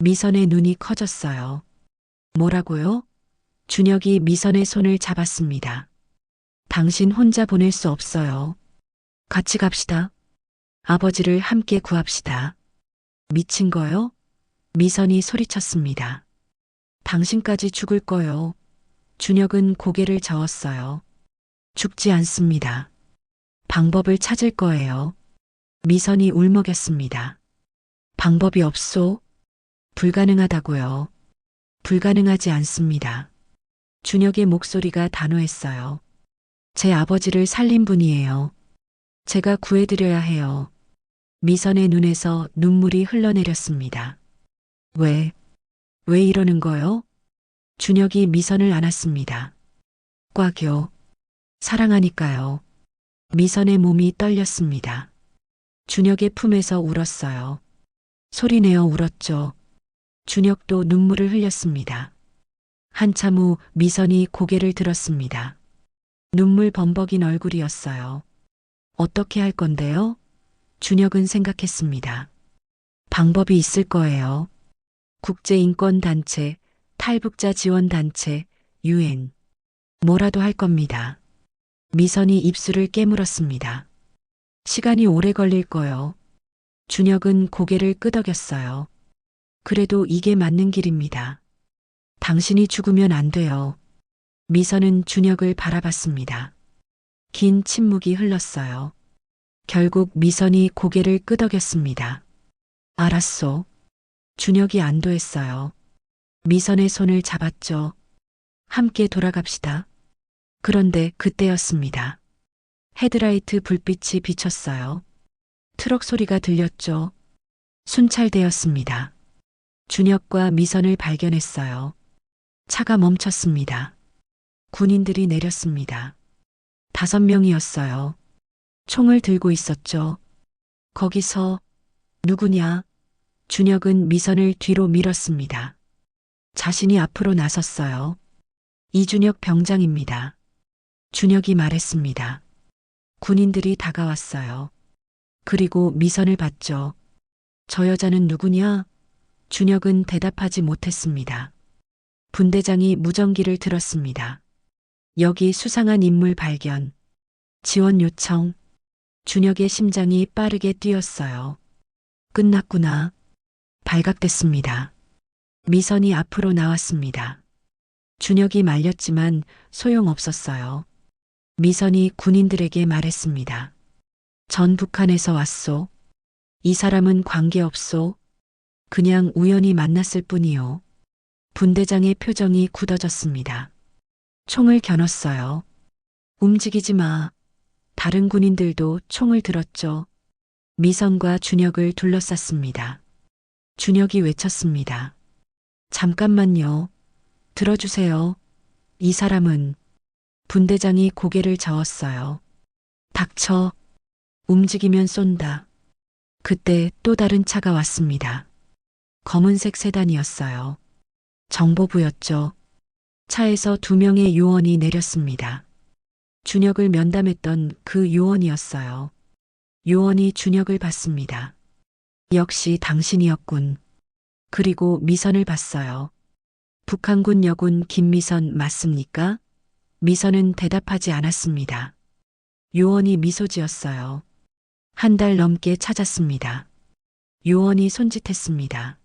미선의 눈이 커졌어요. 뭐라고요? 준혁이 미선의 손을 잡았습니다. 당신 혼자 보낼 수 없어요. 같이 갑시다. 아버지를 함께 구합시다. 미친 거요? 미선이 소리쳤습니다. 당신까지 죽을 거요. 준혁은 고개를 저었어요. 죽지 않습니다. 방법을 찾을 거예요. 미선이 울먹였습니다. 방법이 없소? 불가능하다고요. 불가능하지 않습니다. 준혁의 목소리가 단호했어요. 제 아버지를 살린 분이에요. 제가 구해드려야 해요. 미선의 눈에서 눈물이 흘러내렸습니다. 왜 이러는 거요? 준혁이 미선을 안았습니다. 꽉요. 사랑하니까요. 미선의 몸이 떨렸습니다. 준혁의 품에서 울었어요. 소리내어 울었죠. 준혁도 눈물을 흘렸습니다. 한참 후 미선이 고개를 들었습니다. 눈물 범벅인 얼굴이었어요. 어떻게 할 건데요? 준혁은 생각했습니다. 방법이 있을 거예요. 국제인권단체, 탈북자 지원단체, UN. 뭐라도 할 겁니다. 미선이 입술을 깨물었습니다. 시간이 오래 걸릴 거요. 준혁은 고개를 끄덕였어요. 그래도 이게 맞는 길입니다. 당신이 죽으면 안 돼요. 미선은 준혁을 바라봤습니다. 긴 침묵이 흘렀어요. 결국 미선이 고개를 끄덕였습니다. 알았소. 준혁이 안도했어요. 미선의 손을 잡았죠. 함께 돌아갑시다. 그런데 그때였습니다. 헤드라이트 불빛이 비쳤어요. 트럭 소리가 들렸죠. 순찰대였습니다. 준혁과 미선을 발견했어요. 차가 멈췄습니다. 군인들이 내렸습니다. 5명이었어요. 총을 들고 있었죠. 거기서 누구냐? 준혁은 미선을 뒤로 밀었습니다. 자신이 앞으로 나섰어요. 이준혁 병장입니다. 준혁이 말했습니다. 군인들이 다가왔어요. 그리고 미선을 봤죠. 저 여자는 누구냐? 준혁은 대답하지 못했습니다. 분대장이 무전기를 들었습니다. 여기 수상한 인물 발견. 지원 요청. 준혁의 심장이 빠르게 뛰었어요. 끝났구나. 발각됐습니다. 미선이 앞으로 나왔습니다. 준혁이 말렸지만 소용없었어요. 미선이 군인들에게 말했습니다. 전 북한에서 왔소. 이 사람은 관계없소. 그냥 우연히 만났을 뿐이요. 분대장의 표정이 굳어졌습니다. 총을 겨눴어요. 움직이지 마. 다른 군인들도 총을 들었죠. 미선과 준혁을 둘러쌌습니다. 준혁이 외쳤습니다. 잠깐만요. 들어주세요. 이 사람은 분대장이 고개를 저었어요. 닥쳐. 움직이면 쏜다. 그때 또 다른 차가 왔습니다. 검은색 세단이었어요. 정보부였죠. 차에서 2명의 요원이 내렸습니다. 준혁을 면담했던 그 요원이었어요. 요원이 준혁을 봤습니다. 역시 당신이었군. 그리고 미선을 봤어요. 북한군 여군 김미선 맞습니까? 미선은 대답하지 않았습니다. 요원이 미소 지었어요. 1달 넘게 찾았습니다. 요원이 손짓했습니다.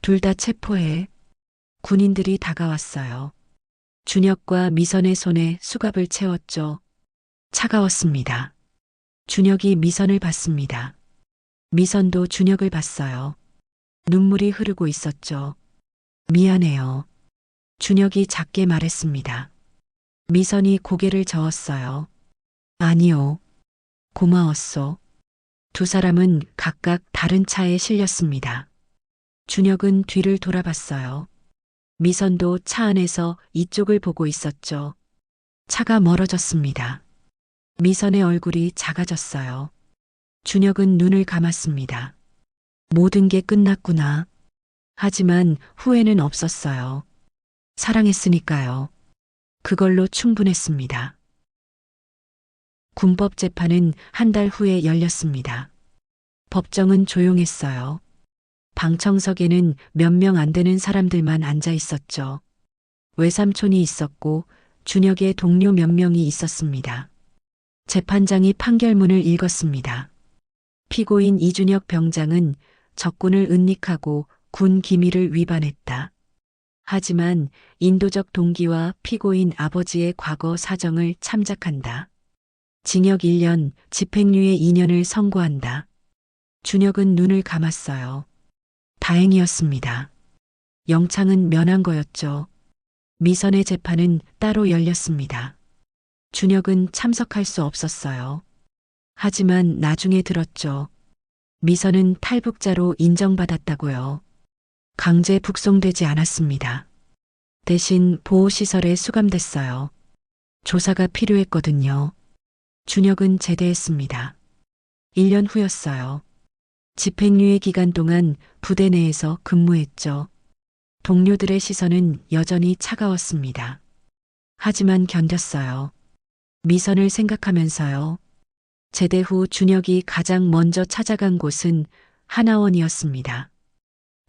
둘 다 체포해. 군인들이 다가왔어요. 준혁과 미선의 손에 수갑을 채웠죠. 차가웠습니다. 준혁이 미선을 봤습니다. 미선도 준혁을 봤어요. 눈물이 흐르고 있었죠. 미안해요. 준혁이 작게 말했습니다. 미선이 고개를 저었어요. 아니요. 고마웠소. 두 사람은 각각 다른 차에 실렸습니다. 준혁은 뒤를 돌아봤어요. 미선도 차 안에서 이쪽을 보고 있었죠. 차가 멀어졌습니다. 미선의 얼굴이 작아졌어요. 준혁은 눈을 감았습니다. 모든 게 끝났구나. 하지만 후회는 없었어요. 사랑했으니까요. 그걸로 충분했습니다. 군법 재판은 1달 후에 열렸습니다. 법정은 조용했어요. 방청석에는 몇 명 안 되는 사람들만 앉아 있었죠. 외삼촌이 있었고 준혁의 동료 몇 명이 있었습니다. 재판장이 판결문을 읽었습니다. 피고인 이준혁 병장은 적군을 은닉하고 군 기밀을 위반했다. 하지만 인도적 동기와 피고인 아버지의 과거 사정을 참작한다. 징역 1년, 집행유예 2년을 선고한다. 준혁은 눈을 감았어요. 다행이었습니다. 영창은 면한 거였죠. 미선의 재판은 따로 열렸습니다. 준혁은 참석할 수 없었어요. 하지만 나중에 들었죠. 미선은 탈북자로 인정받았다고요. 강제 북송되지 않았습니다. 대신 보호시설에 수감됐어요. 조사가 필요했거든요. 준혁은 제대했습니다. 1년 후였어요. 집행유예 기간 동안 부대 내에서 근무했죠. 동료들의 시선은 여전히 차가웠습니다. 하지만 견뎠어요. 미선을 생각하면서요. 제대 후 준혁이 가장 먼저 찾아간 곳은 하나원이었습니다.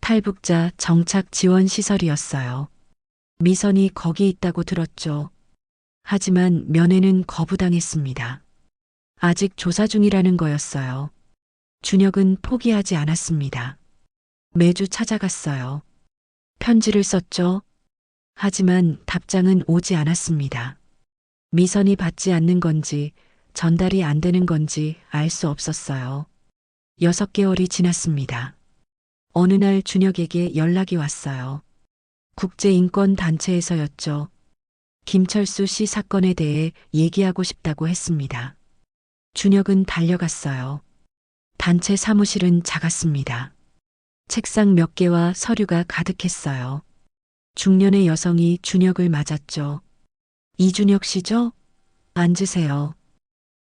탈북자 정착 지원 시설이었어요. 미선이 거기 있다고 들었죠. 하지만 면회는 거부당했습니다. 아직 조사 중이라는 거였어요. 준혁은 포기하지 않았습니다. 매주 찾아갔어요. 편지를 썼죠. 하지만 답장은 오지 않았습니다. 미선이 받지 않는 건지 전달이 안 되는 건지 알 수 없었어요. 6개월이 지났습니다. 어느 날 준혁에게 연락이 왔어요. 국제인권단체에서였죠. 김철수 씨 사건에 대해 얘기하고 싶다고 했습니다. 준혁은 달려갔어요. 단체 사무실은 작았습니다. 책상 몇 개와 서류가 가득했어요. 중년의 여성이 준혁을 맞았죠. 이준혁 씨죠? 앉으세요.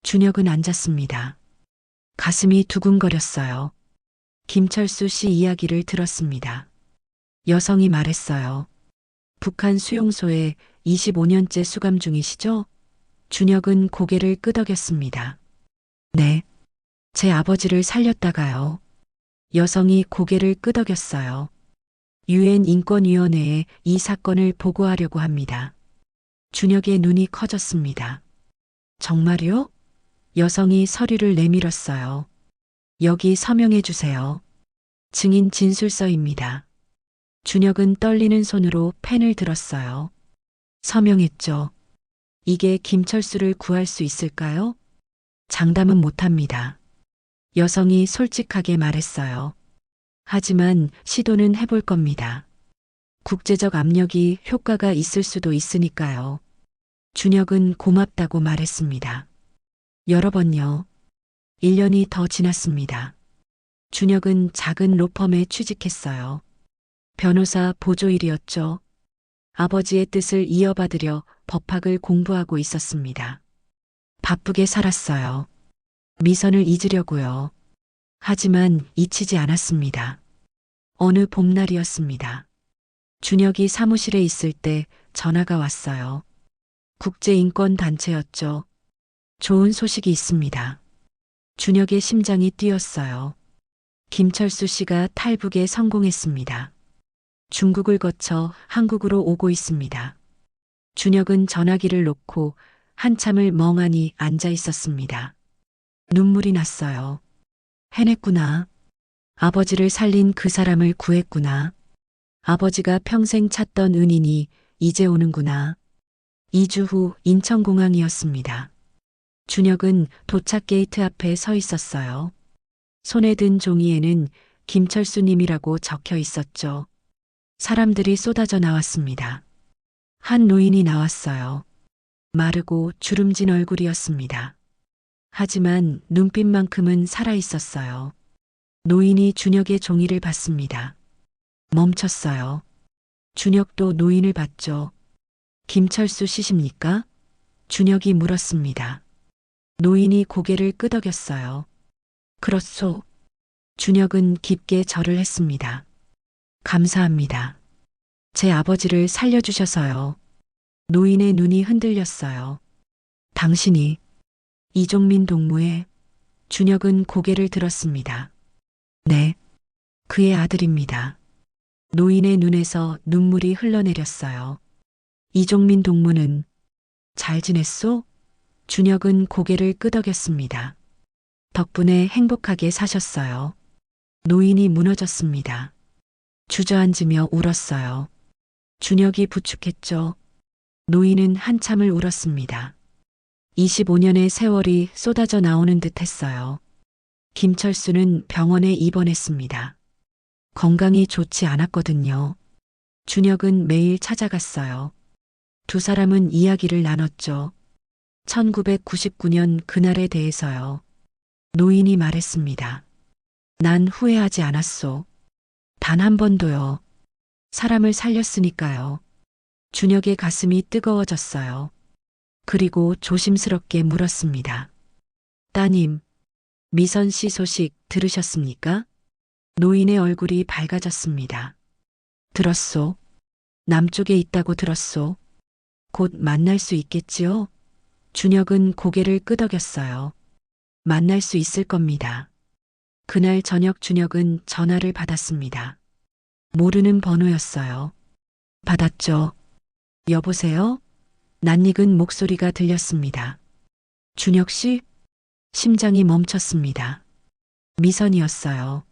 준혁은 앉았습니다. 가슴이 두근거렸어요. 김철수 씨 이야기를 들었습니다. 여성이 말했어요. 북한 수용소에 25년째 수감 중이시죠? 준혁은 고개를 끄덕였습니다. 네. 제 아버지를 살렸다가요. 여성이 고개를 끄덕였어요. 유엔 인권위원회에 이 사건을 보고하려고 합니다. 준혁의 눈이 커졌습니다. 정말요? 여성이 서류를 내밀었어요. 여기 서명해 주세요. 증인 진술서입니다. 준혁은 떨리는 손으로 펜을 들었어요. 서명했죠. 이게 김철수를 구할 수 있을까요? 장담은 못합니다. 여성이 솔직하게 말했어요. 하지만 시도는 해볼 겁니다. 국제적 압력이 효과가 있을 수도 있으니까요. 준혁은 고맙다고 말했습니다. 여러 번요. 1년이 더 지났습니다. 준혁은 작은 로펌에 취직했어요. 변호사 보조일이었죠. 아버지의 뜻을 이어받으려 법학을 공부하고 있었습니다. 바쁘게 살았어요. 미선을 잊으려고요. 하지만 잊히지 않았습니다. 어느 봄날이었습니다. 준혁이 사무실에 있을 때 전화가 왔어요. 국제인권단체였죠. 좋은 소식이 있습니다. 준혁의 심장이 뛰었어요. 김철수 씨가 탈북에 성공했습니다. 중국을 거쳐 한국으로 오고 있습니다. 준혁은 전화기를 놓고 한참을 멍하니 앉아 있었습니다. 눈물이 났어요. 해냈구나. 아버지를 살린 그 사람을 구했구나. 아버지가 평생 찾던 은인이 이제 오는구나. 2주 후 인천공항이었습니다. 준혁은 도착 게이트 앞에 서 있었어요. 손에 든 종이에는 김철수님이라고 적혀 있었죠. 사람들이 쏟아져 나왔습니다. 한 노인이 나왔어요. 마르고 주름진 얼굴이었습니다. 하지만 눈빛만큼은 살아 있었어요. 노인이 준혁의 종이를 받습니다. 멈췄어요. 준혁도 노인을 봤죠. 김철수 씨십니까? 준혁이 물었습니다. 노인이 고개를 끄덕였어요. 그렇소. 준혁은 깊게 절을 했습니다. 감사합니다. 제 아버지를 살려주셔서요. 노인의 눈이 흔들렸어요. 당신이 이종민 동무의 준혁은 고개를 들었습니다. 네, 그의 아들입니다. 노인의 눈에서 눈물이 흘러내렸어요. 이종민 동무는 잘 지냈소? 준혁은 고개를 끄덕였습니다. 덕분에 행복하게 사셨어요. 노인이 무너졌습니다. 주저앉으며 울었어요. 준혁이 부축했죠. 노인은 한참을 울었습니다. 25년의 세월이 쏟아져 나오는 듯 했어요. 김철수는 병원에 입원했습니다. 건강이 좋지 않았거든요. 준혁은 매일 찾아갔어요. 두 사람은 이야기를 나눴죠. 1999년 그날에 대해서요. 노인이 말했습니다. 난 후회하지 않았소. 단 한 번도요. 사람을 살렸으니까요. 준혁의 가슴이 뜨거워졌어요. 그리고 조심스럽게 물었습니다. 따님, 미선 씨 소식 들으셨습니까? 노인의 얼굴이 밝아졌습니다. 들었소. 남쪽에 있다고 들었소. 곧 만날 수 있겠지요? 준혁은 고개를 끄덕였어요. 만날 수 있을 겁니다. 그날 저녁 준혁은 전화를 받았습니다. 모르는 번호였어요. 받았죠. 여보세요? 낯익은 목소리가 들렸습니다. 준혁 씨? 심장이 멈췄습니다. 미선이었어요.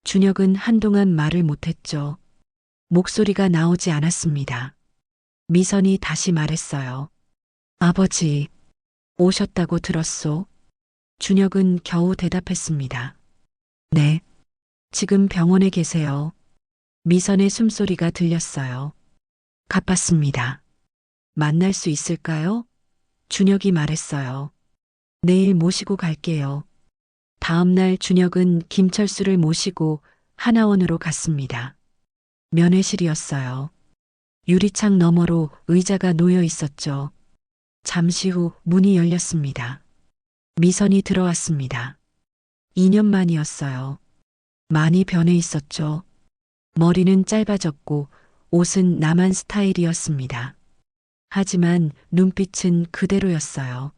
준혁은 한동안 말을 못했죠. 목소리가 나오지 않았습니다. 미선이 다시 말했어요. 아버지, 오셨다고 들었소. 준혁은 겨우 대답했습니다. 네. 지금 병원에 계세요. 미선의 숨소리가 들렸어요. 가팠습니다. 만날 수 있을까요? 준혁이 말했어요. 내일 모시고 갈게요. 다음 날 준혁은 김철수를 모시고 하나원으로 갔습니다. 면회실이었어요. 유리창 너머로 의자가 놓여 있었죠. 잠시 후 문이 열렸습니다. 미선이 들어왔습니다. 2년 만이었어요. 많이 변해 있었죠. 머리는 짧아졌고 옷은 남한 스타일이었습니다. 하지만 눈빛은 그대로였어요.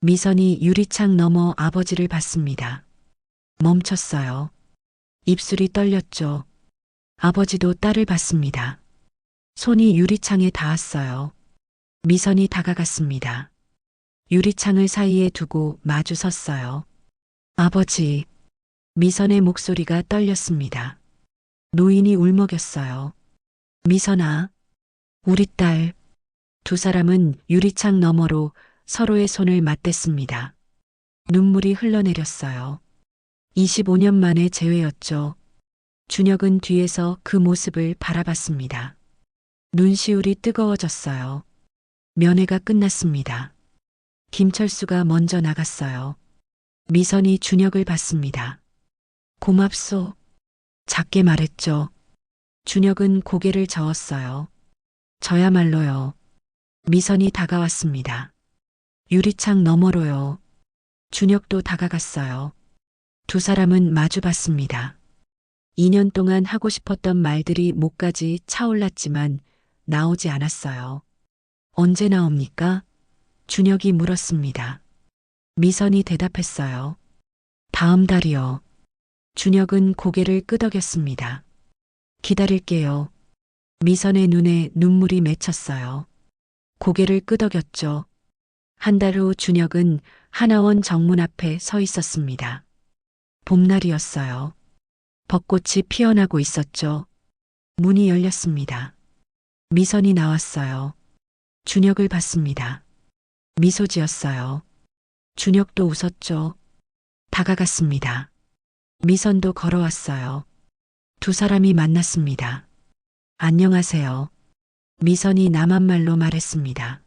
미선이 유리창 너머 아버지를 봤습니다. 멈췄어요. 입술이 떨렸죠. 아버지도 딸을 봤습니다. 손이 유리창에 닿았어요. 미선이 다가갔습니다. 유리창을 사이에 두고 마주 섰어요. 아버지. 미선의 목소리가 떨렸습니다. 노인이 울먹였어요. 미선아. 우리 딸. 두 사람은 유리창 너머로 서로의 손을 맞댔습니다. 눈물이 흘러내렸어요. 25년 만의 재회였죠. 준혁은 뒤에서 그 모습을 바라봤습니다. 눈시울이 뜨거워졌어요. 면회가 끝났습니다. 김철수가 먼저 나갔어요. 미선이 준혁을 봤습니다. 고맙소. 작게 말했죠. 준혁은 고개를 저었어요. 저야말로요. 미선이 다가왔습니다. 유리창 너머로요. 준혁도 다가갔어요. 두 사람은 마주 봤습니다. 2년 동안 하고 싶었던 말들이 목까지 차올랐지만 나오지 않았어요. 언제 나옵니까? 준혁이 물었습니다. 미선이 대답했어요. 다음 달이요. 준혁은 고개를 끄덕였습니다. 기다릴게요. 미선의 눈에 눈물이 맺혔어요. 고개를 끄덕였죠. 한 달 후 준혁은 하나원 정문 앞에 서 있었습니다. 봄날이었어요. 벚꽃이 피어나고 있었죠. 문이 열렸습니다. 미선이 나왔어요. 준혁을 봤습니다. 미소 지었어요. 준혁도 웃었죠. 다가갔습니다. 미선도 걸어왔어요. 두 사람이 만났습니다. 안녕하세요. 미선이 남한말로 말했습니다.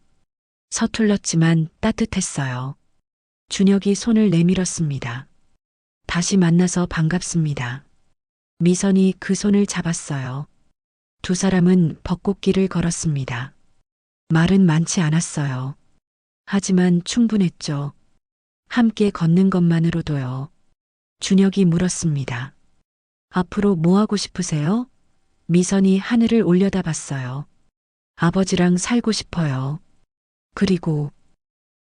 서툴렀지만 따뜻했어요. 준혁이 손을 내밀었습니다. 다시 만나서 반갑습니다. 미선이 그 손을 잡았어요. 두 사람은 벚꽃길을 걸었습니다. 말은 많지 않았어요. 하지만 충분했죠. 함께 걷는 것만으로도요. 준혁이 물었습니다. 앞으로 뭐 하고 싶으세요? 미선이 하늘을 올려다봤어요. 아버지랑 살고 싶어요. 그리고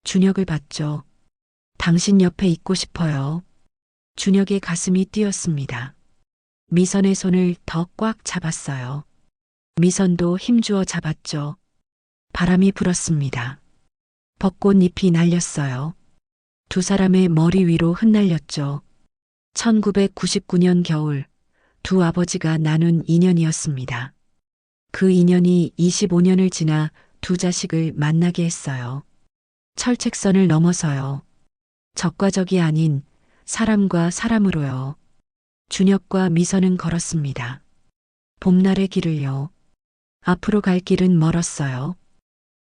준혁을 봤죠. 당신 옆에 있고 싶어요. 준혁의 가슴이 뛰었습니다. 미선의 손을 더 꽉 잡았어요. 미선도 힘주어 잡았죠. 바람이 불었습니다. 벚꽃잎이 날렸어요. 두 사람의 머리 위로 흩날렸죠. 1999년 겨울 두 아버지가 나눈 인연이었습니다. 그 인연이 25년을 지나 두 자식을 만나게 했어요. 철책선을 넘어서요. 적과 적이 아닌 사람과 사람으로요. 준혁과 미선은 걸었습니다. 봄날의 길을요. 앞으로 갈 길은 멀었어요.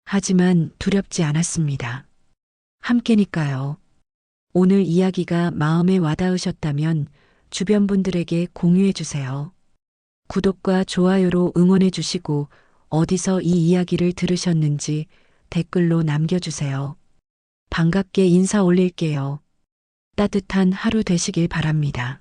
하지만 두렵지 않았습니다. 함께니까요. 오늘 이야기가 마음에 와닿으셨다면 주변 분들에게 공유해 주세요. 구독과 좋아요로 응원해 주시고 어디서 이 이야기를 들으셨는지 댓글로 남겨주세요. 반갑게 인사 올릴게요. 따뜻한 하루 되시길 바랍니다.